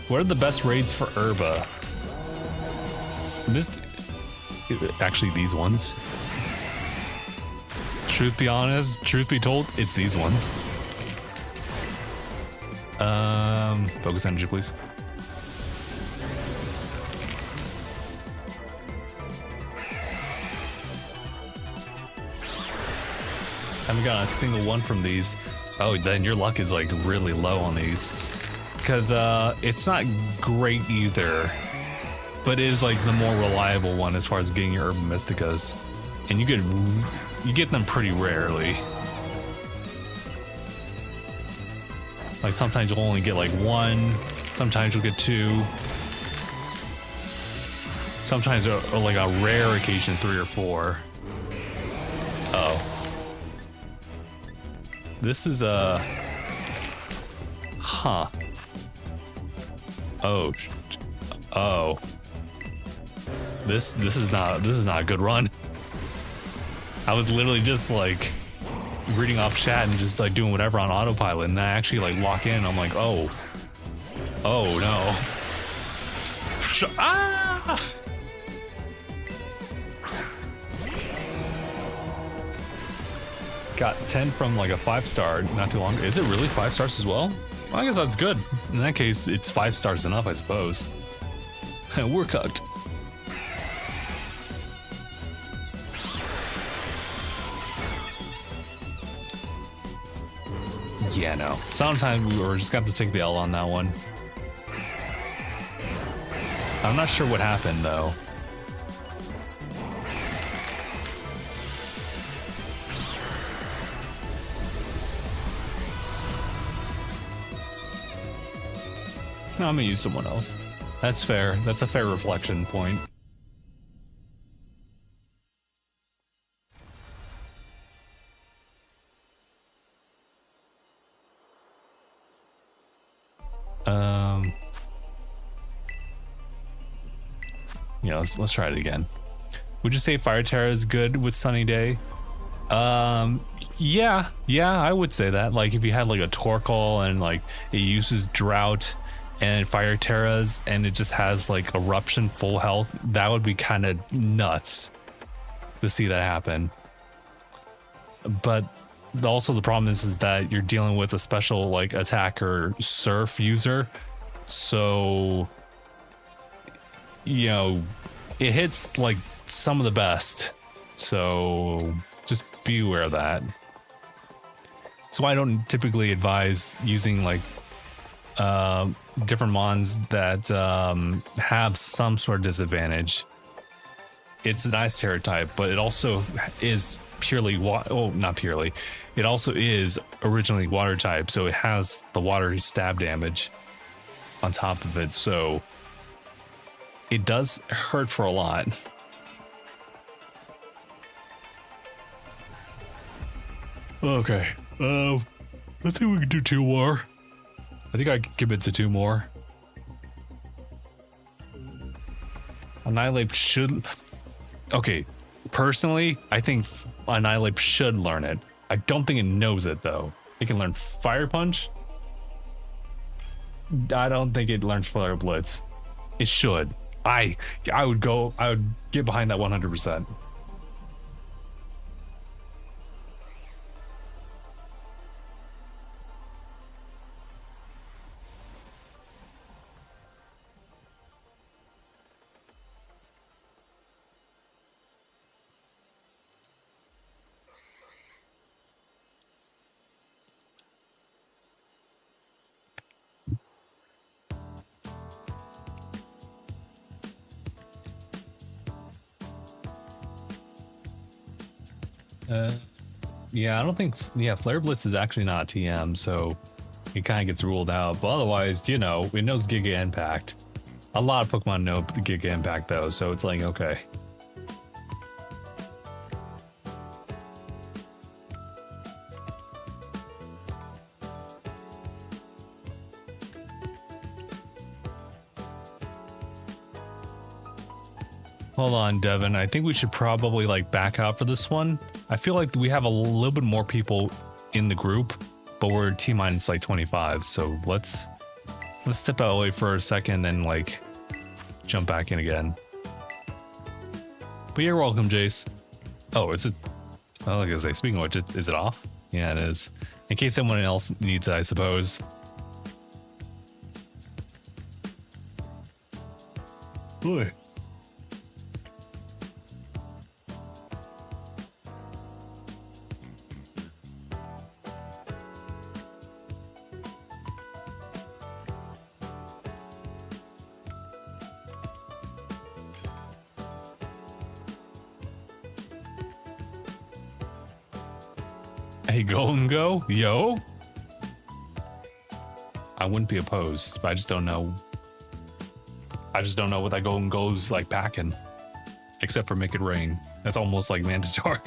what are the best raids for Herba? Actually, these ones. Truth be told, it's these ones. Focus energy, please. Haven't got a single one from these. Oh, then your luck is like really low on these. Because it's not great either. But it is like the more reliable one as far as getting your Urban Mysticas. And you get them pretty rarely. Like sometimes you'll only get like 1, sometimes you'll get 2. Sometimes like a rare occasion 3 or 4. Oh. This is a huh. Oh. This is not a good run. I was literally just like reading off chat and just like doing whatever on autopilot, and I actually like walk in and I'm like, oh no. Ah! Got 10 from like a 5-star not too long. Is it really 5 stars as well? Well, I guess that's good. In that case, it's 5 stars enough, I suppose. We're cooked. Yeah, no. Sometimes we were just got to take the L on that one. I'm not sure what happened though. No, I'm gonna use someone else. That's fair. That's a fair reflection point. Yeah, let's try it again. Would you say Fire Tera is good with Sunny Day? Yeah, I would say that. Like if you had like a Torkoal and like it uses Drought and Fire Terras and it just has like Eruption full health, that would be kind of nuts to see that happen. But also the problem is that you're dealing with a special like attack or Surf user, so you know it hits like some of the best, so just be aware of that. So I don't typically advise using like different mons that have some sort of disadvantage. It's an ice Tera type, but it also is purely not purely. It also is originally water type, so it has the water stab damage on top of it, so it does hurt for a lot. Okay, let's see if we can do 2 more. I think I can commit to 2 more. Annihilate should... Okay, personally, I think Annihilate should learn it. I don't think it knows it, though. It can learn Fire Punch. I don't think it learns Flare Blitz. It should. I would get behind that 100%. Yeah, I don't think... Yeah, Flare Blitz is actually not TM, so it kind of gets ruled out. But otherwise, you know, it knows Giga Impact. A lot of Pokemon know the Giga Impact, though, so it's like, okay. Hold on, Devin. I think we should probably like back out for this one. I feel like we have a little bit more people in the group, but we're T-minus like 25. So let's step out away for a second and like jump back in again. But you're welcome, Jace. Oh, is it? Oh, like I say, speaking of which, is it off? Yeah, it is. In case someone else needs it, I suppose. Boy. Hey, go, yo. I wouldn't be opposed, but I just don't know. I just don't know what that goes like packing, except for make it rain. That's almost like mandatory.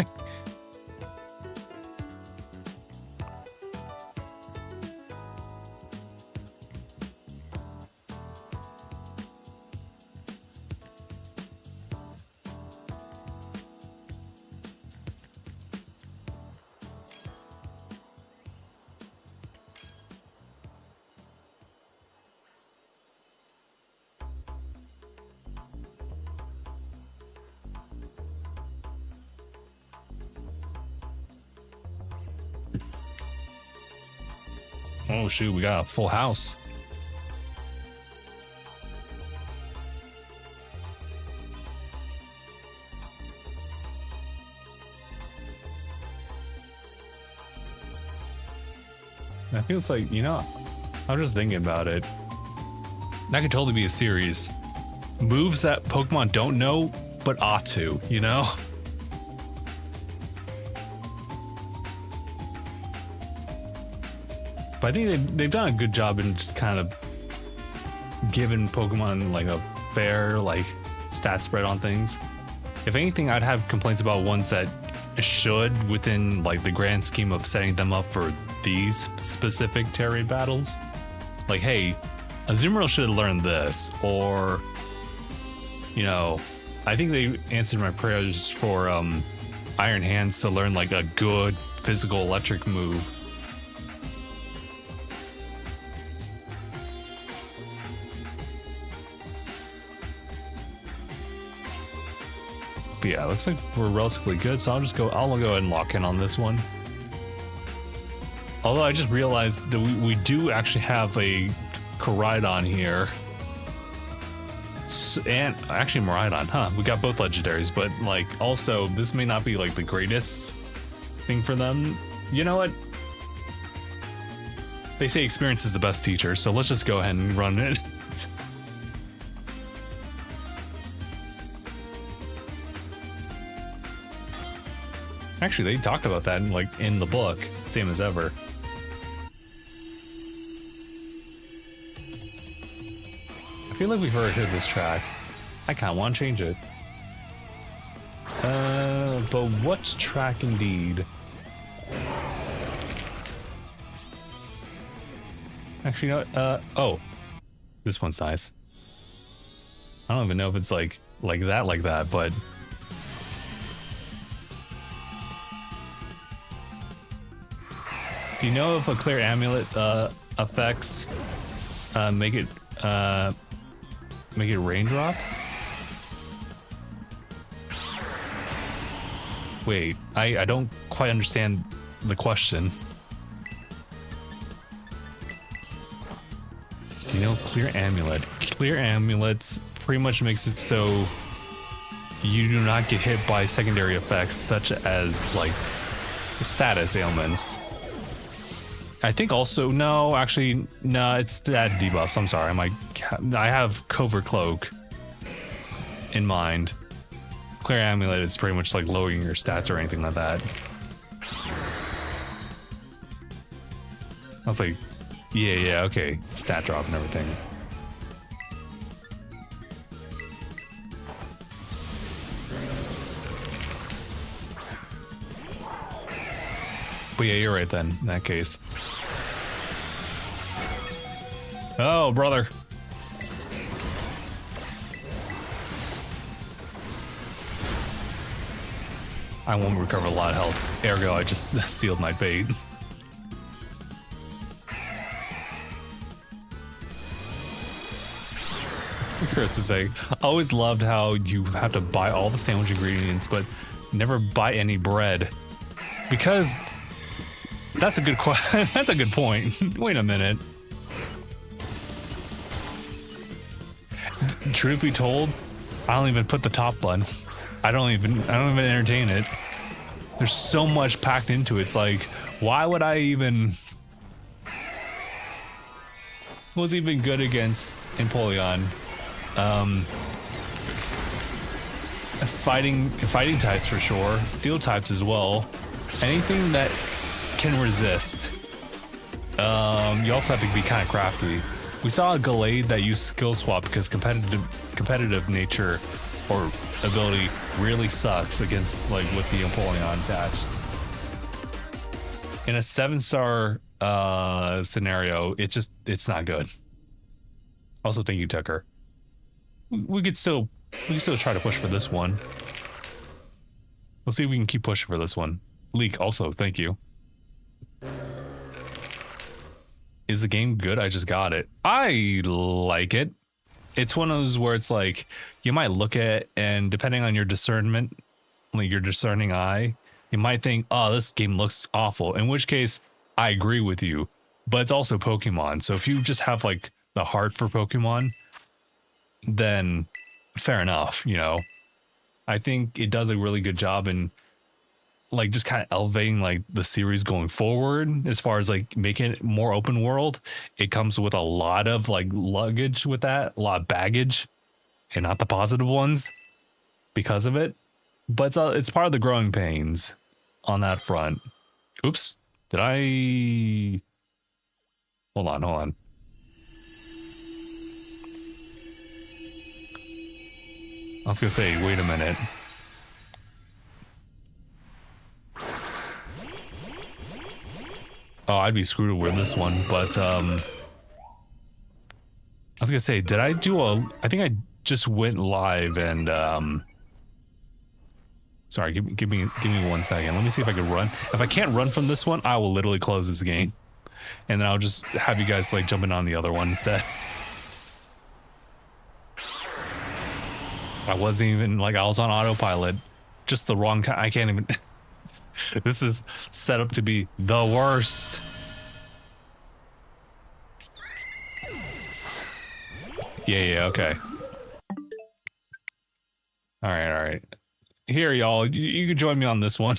Oh shoot, we got a full house. I feel it's like, you know, I was just thinking about it. That could totally be a series. Moves that Pokemon don't know, but ought to, you know? But I think they've done a good job in just kind of giving Pokemon like a fair like stat spread on things. If anything, I'd have complaints about ones that should, within like the grand scheme of setting them up for these specific Tera battles. Like, hey, Azumarill should have learned this, or, you know, I think they answered my prayers for Iron Hands to learn like a good physical electric move. But yeah, it looks like we're relatively good, so I'll go ahead and lock in on this one. Although I just realized that we do actually have a Koraidon here. And actually Miraidon, huh? We got both legendaries, but like also this may not be like the greatest thing for them. You know what? They say experience is the best teacher, so let's just go ahead and run it. Actually, they talked about that in the book, same as ever. I feel like we've already heard this track. I kind of want to change it. But what track indeed? Actually, you know what? Oh, this one's nice. I don't even know if it's like that, but do you know if a clear amulet effects make it raindrop? Wait, I don't quite understand the question. You know, clear amulet. Clear amulets pretty much makes it so you do not get hit by secondary effects such as like status ailments. I think also no, actually no, it's that debuffs. I'm sorry, I have Covert Cloak in mind. Clear amulet is pretty much like lowering your stats or anything like that. I was like, yeah, okay, stat drop and everything. But yeah, you're right then, in that case. Oh, brother. I won't recover a lot of health. Ergo, I just sealed my fate. Chris is saying, I always loved how you have to buy all the sandwich ingredients, but never buy any bread. Because that's a good that's a good point. Wait a minute. Truth be told, I don't even put the top bun. I don't even entertain it. There's so much packed into it. It's like, why would I even? Was even good against Empoleon. Fighting types for sure. Steel types as well. Anything that can resist. You also have to be kind of crafty. We saw a Gallade that used skill swap because competitive nature or ability really sucks against with the Empoleon attached. In a 7-star scenario, it's not good. Also, thank you, Tucker. We could still try to push for this one. Let's see if we can keep pushing for this one. Leak, also, thank you. Is the game good? I just got it. I like it. It's one of those where it's like, you might look at it and depending on your discernment, like your discerning eye, you might think, oh, this game looks awful. In which case, I agree with you. But it's also Pokemon. So if you just have like the heart for Pokemon, then fair enough, you know. I think it does a really good job in like just kind of elevating like the series going forward as far as like making it more open world. It comes with a lot of like luggage with that, a lot of baggage, and not the positive ones because of it. But it's part of the growing pains on that front. Oops, did I? Hold on. I was gonna say, wait a minute. Oh, I'd be screwed with this one, but I was gonna say, did I do I think I just went live and sorry, give me 1 second. Let me see if I can run. If I can't run from this one, I will literally close this game. And then I'll just have you guys like jumping on the other one instead. I wasn't even like, I was on autopilot. Just the wrong kind. I can't even. This is set up to be the worst. Yeah, okay. All right. Here, y'all, you can join me on this one.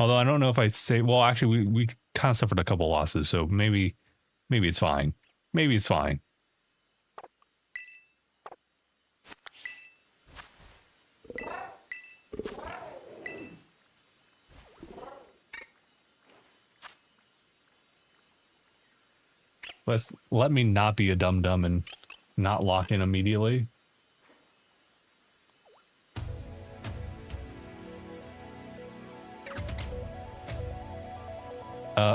Although I don't know if I say, well, actually, we kind of suffered a couple losses, so maybe it's fine. Maybe it's fine. Let me not be a dum-dum and not lock in immediately.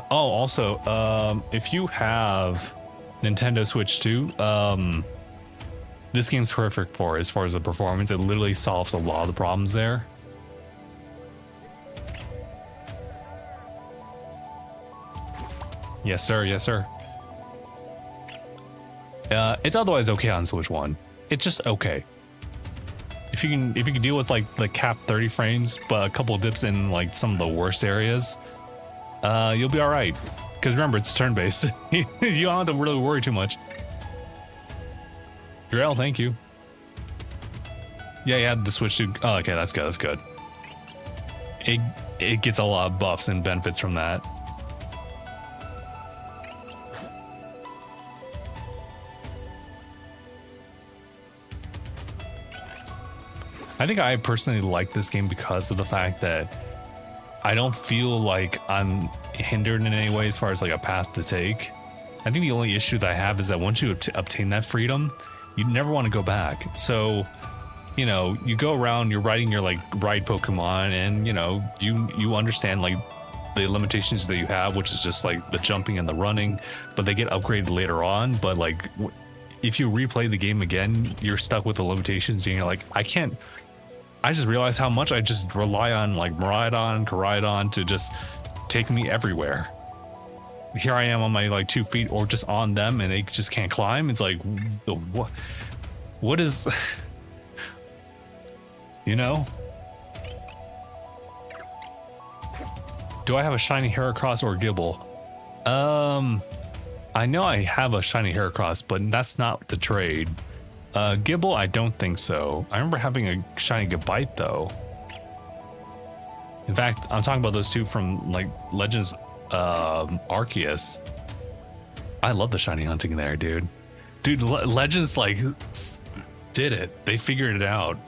Also, if you have Nintendo Switch 2, this game's perfect for as far as the performance. It literally solves a lot of the problems there. Yes, sir. Yes, sir. It's otherwise okay on Switch 1. It's just okay. If you can deal with like the cap 30 frames, but a couple of dips in like some of the worst areas, you'll be all right. Because remember, it's turn-based. You don't have to really worry too much. Drill, thank you. Yeah, yeah, the Switch 2. Oh, okay, that's good. That's good. It gets a lot of buffs and benefits from that. I think I personally like this game because of the fact that I don't feel like I'm hindered in any way as far as like a path to take. I think the only issue that I have is that once you obtain that freedom, you never want to go back. So, you know, you go around, you're riding your like ride Pokemon, and you know, you understand like the limitations that you have, which is just like the jumping and the running, but they get upgraded later on. But like, if you replay the game again, you're stuck with the limitations, and you're like, I just realized how much I just rely on like Koraidon to just take me everywhere. Here I am on my like 2 feet or just on them and they just can't climb. It's like, what is, you know? Do I have a shiny Heracross or Gibble? I know I have a shiny Heracross, but that's not the trade. Gibble, I don't think so. I remember having a shiny Gabite though. In fact, I'm talking about those two from like Legends Arceus. I love the shiny hunting there, dude. Legends like did it. They figured it out.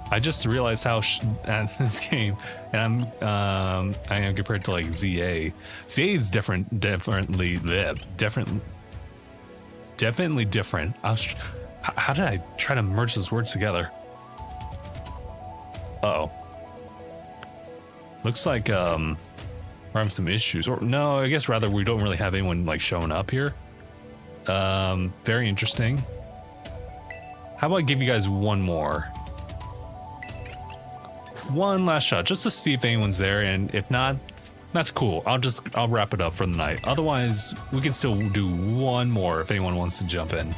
I just realized how this game, and I am compared to like ZA. ZA is definitely different. How did I try to merge those words together? Uh-oh. Looks like we're having some issues. Or no, I guess rather we don't really have anyone like showing up here. Very interesting. How about I give you guys one more? One last shot just to see if anyone's there, and if not, that's cool. I'll wrap it up for the night. Otherwise, we can still do one more if anyone wants to jump in.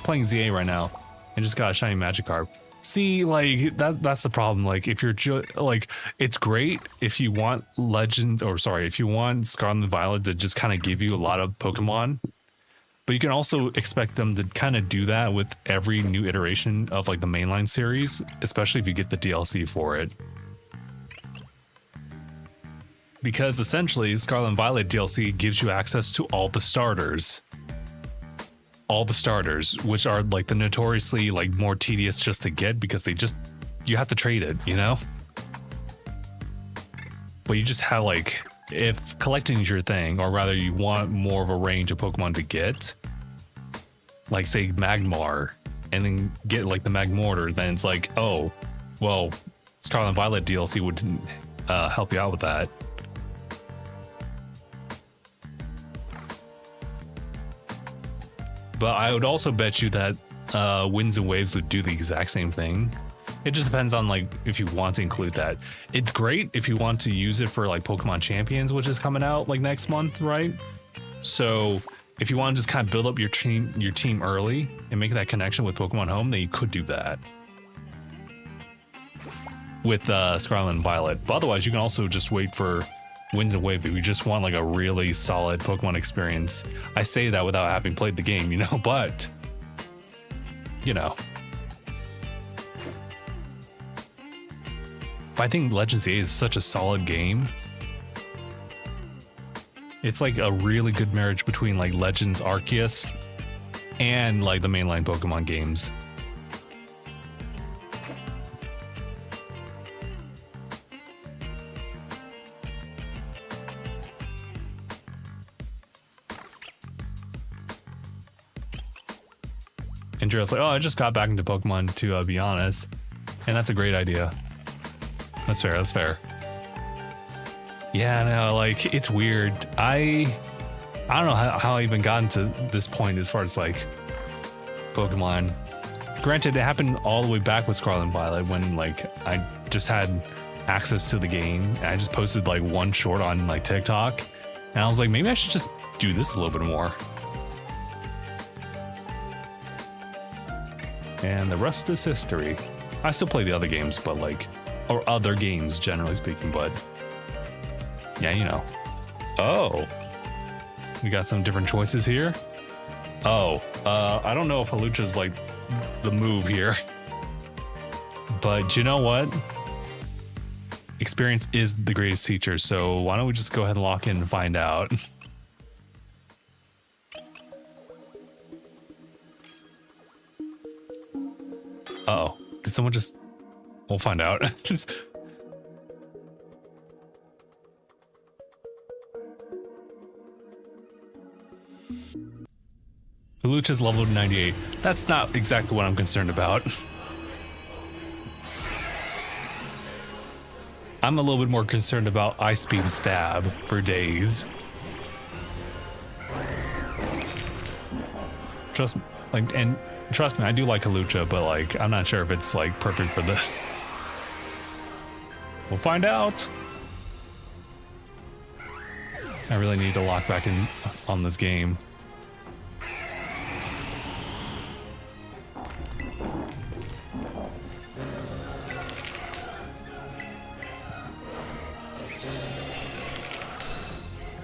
Playing ZA right now and just got a shiny Magikarp. See, like that's the problem. Like if you're like, it's great if you want if you want Scarlet and Violet to just kind of give you a lot of Pokemon. But you can also expect them to kind of do that with every new iteration of like the mainline series, especially if you get the DLC for it. Because essentially, Scarlet and Violet DLC gives you access to all the starters. All the starters, which are like the notoriously like more tedious just to get because you have to trade it, you know? But you just have like, if collecting is your thing, or rather you want more of a range of Pokemon to get, like say Magmar, and then get like the Magmortar, then it's like, oh, well, Scarlet and Violet DLC would help you out with that. But I would also bet you that Winds and Waves would do the exact same thing. It just depends on like if you want to include that. It's great if you want to use it for like Pokemon Champions, which is coming out like next month, right? So if you want to just kind of build up your team early and make that connection with Pokemon Home, then you could do that with Scarlet and Violet. But otherwise, you can also just wait for Winds and Waves if you just want like a really solid Pokemon experience. I say that without having played the game, you know, but you know. I think Legends 8 is such a solid game. It's like a really good marriage between like Legends Arceus and like the mainline Pokemon games. And Drill's like, oh, I just got back into Pokemon to be honest. And that's a great idea. That's fair, that's fair. Yeah, no, like, it's weird. I don't know how I even got into this point as far as, like, Pokemon. Granted, it happened all the way back with Scarlet and Violet when, like, I just had access to the game. And I just posted, like, one short on, like, TikTok. And I was like, maybe I should just do this a little bit more. And the rest is history. I still play the other games, but, like, or other games, generally speaking, but yeah, you know. Oh, we got some different choices here. Oh, I don't know if Halucha's like the move here, but you know what? Experience is the greatest teacher, so why don't we just go ahead and lock in and find out. Uh-oh, did someone just... We'll find out. Lucha's leveled 98. That's not exactly what I'm concerned about. I'm a little bit more concerned about Ice Beam Stab for days. Trust me, I do like Halucha, but like I'm not sure if it's like perfect for this. We'll find out. I really need to lock back in on this game.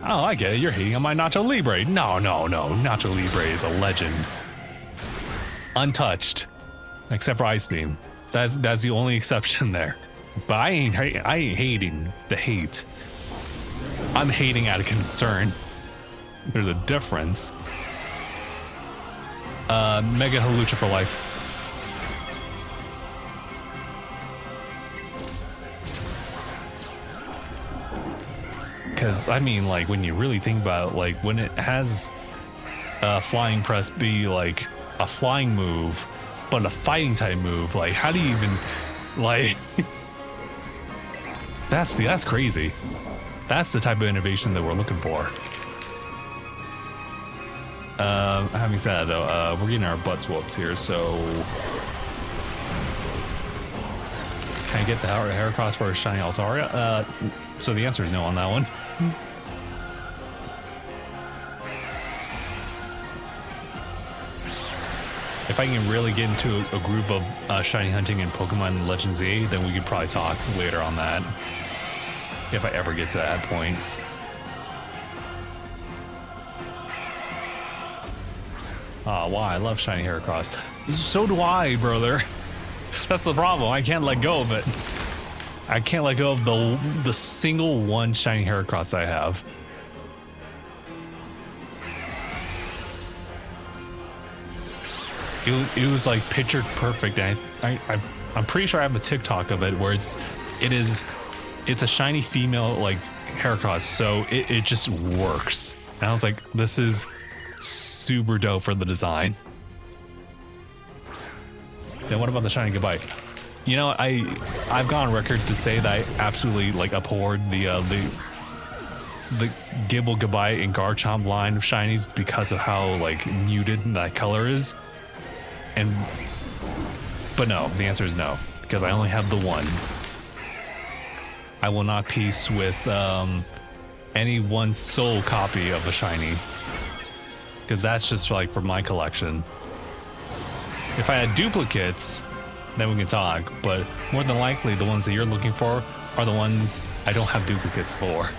Oh, I get it. You're hating on my Nacho Libre. No. Nacho Libre is a legend. Untouched. Except for Ice Beam. That's the only exception there. But I ain't hating the hate. I'm hating out of concern. There's a difference. Mega Halucha for life. Because, I mean, like, when you really think about it, like, when it has Flying Press be, like, a flying move, but a fighting type move, like, how do you even, like... That's crazy. That's the type of innovation that we're looking for. Having said that, though, we're getting our butts whooped here, so... Can I get the Heracross for a Shiny Altaria? So the answer is no on that one. If I can really get into a group of shiny hunting in Pokemon Legends 8, then we could probably talk later on that. If I ever get to that point. Wow, I love shiny Heracross. So do I, brother. That's the problem. I can't let go of it. I can't let go of the single one shiny Heracross I have. It was like pictured perfect. And I'm pretty sure I have a TikTok of it where it's a shiny female like Heracross, so it just works. And I was like, this is super dope for the design. Then what about the shiny Goodbye? You know, I've gone on record to say that I absolutely like abhorred the Gibble, Goodbye, and Garchomp line of shinies because of how like muted that color is. But no, the answer is no, because I only have the one. I will not piece with any one sole copy of a shiny, because that's just like for my collection. If I had duplicates, then we can talk, but more than likely the ones that you're looking for are the ones I don't have duplicates for.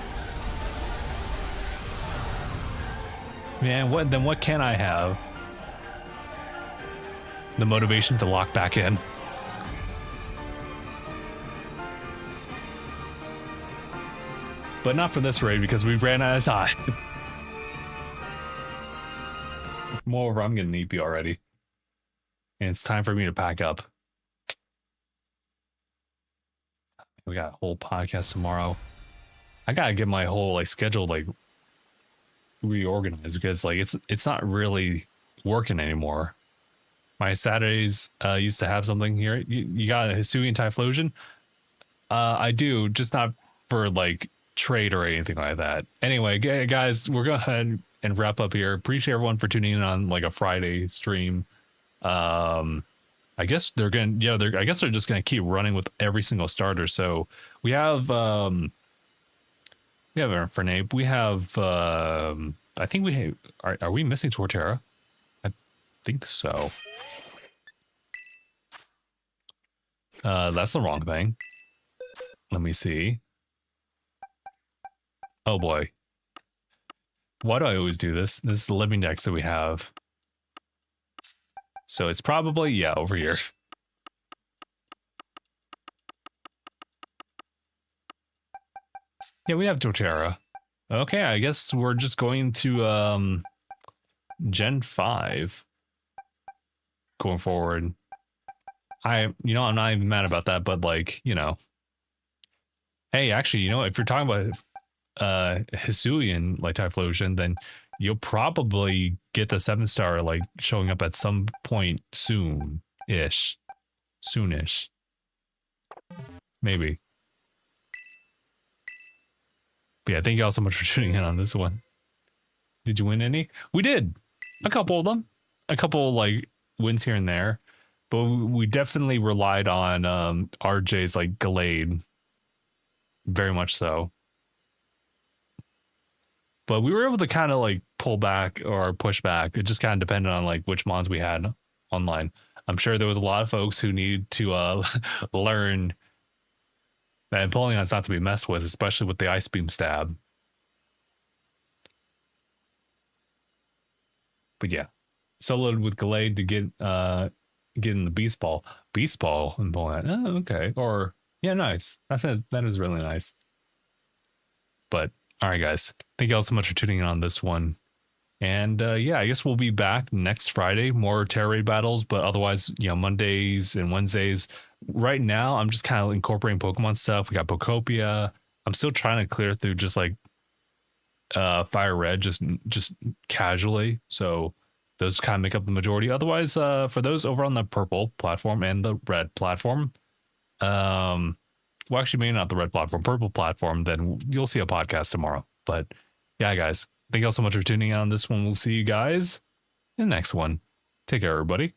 Man, what can I have? The motivation to lock back in. but not for this raid because we ran out of time. Moreover, I'm getting EP already. And it's time for me to pack up. We got a whole podcast tomorrow. I gotta get my whole like schedule like reorganized because like it's not really working anymore. My Saturdays used to have something here. You got a Hisuian Typhlosion? I do, just not for like trade or anything like that. Anyway, guys, we're going to go ahead and wrap up here. Appreciate everyone for tuning in on like a Friday stream. I guess they're gonna, yeah, I guess they're just gonna keep running with every single starter. So we have Fernape. We have I think we have, are we missing Torterra? I think so. That's the wrong thing. Let me see. Oh boy. Why do I always do this? This is the living dex that we have. So it's probably, yeah, over here. Yeah, we have Torterra. Okay, I guess we're just going to Gen 5 going forward. I'm not even mad about that, but like, hey, actually, if you're talking about Hisuian like Typhlosion, then you'll probably get the 7-star like showing up at some point soonish. Maybe. But yeah, thank you all so much for tuning in on this one. Did you win any? We did. A couple of them. A couple like wins here and there. But we definitely relied on RJ's like Gallade. Very much so. But we were able to kind of like pull back or push back. It just kind of depended on like which mons we had online. I'm sure there was a lot of folks who need to learn that Empoleon's not to be messed with, especially with the Ice Beam stab. But yeah, soloed with Gallade to get in the Beast Ball. Beast Ball Empoleon. Oh, okay. Or yeah, nice. That is really nice. But all right, guys. Thank you all so much for tuning in on this one. And yeah, I guess we'll be back next Friday. More Tera raid battles, but otherwise, Mondays and Wednesdays. Right now, I'm just kind of incorporating Pokemon stuff. We got Pokopia. I'm still trying to clear through just like Fire Red, just casually. So those kind of make up the majority. Otherwise, for those over on the purple platform and the red platform, well, actually, maybe not the red platform, purple platform, then you'll see a podcast tomorrow. But yeah, guys, thank you all so much for tuning in on this one. We'll see you guys in the next one. Take care, everybody.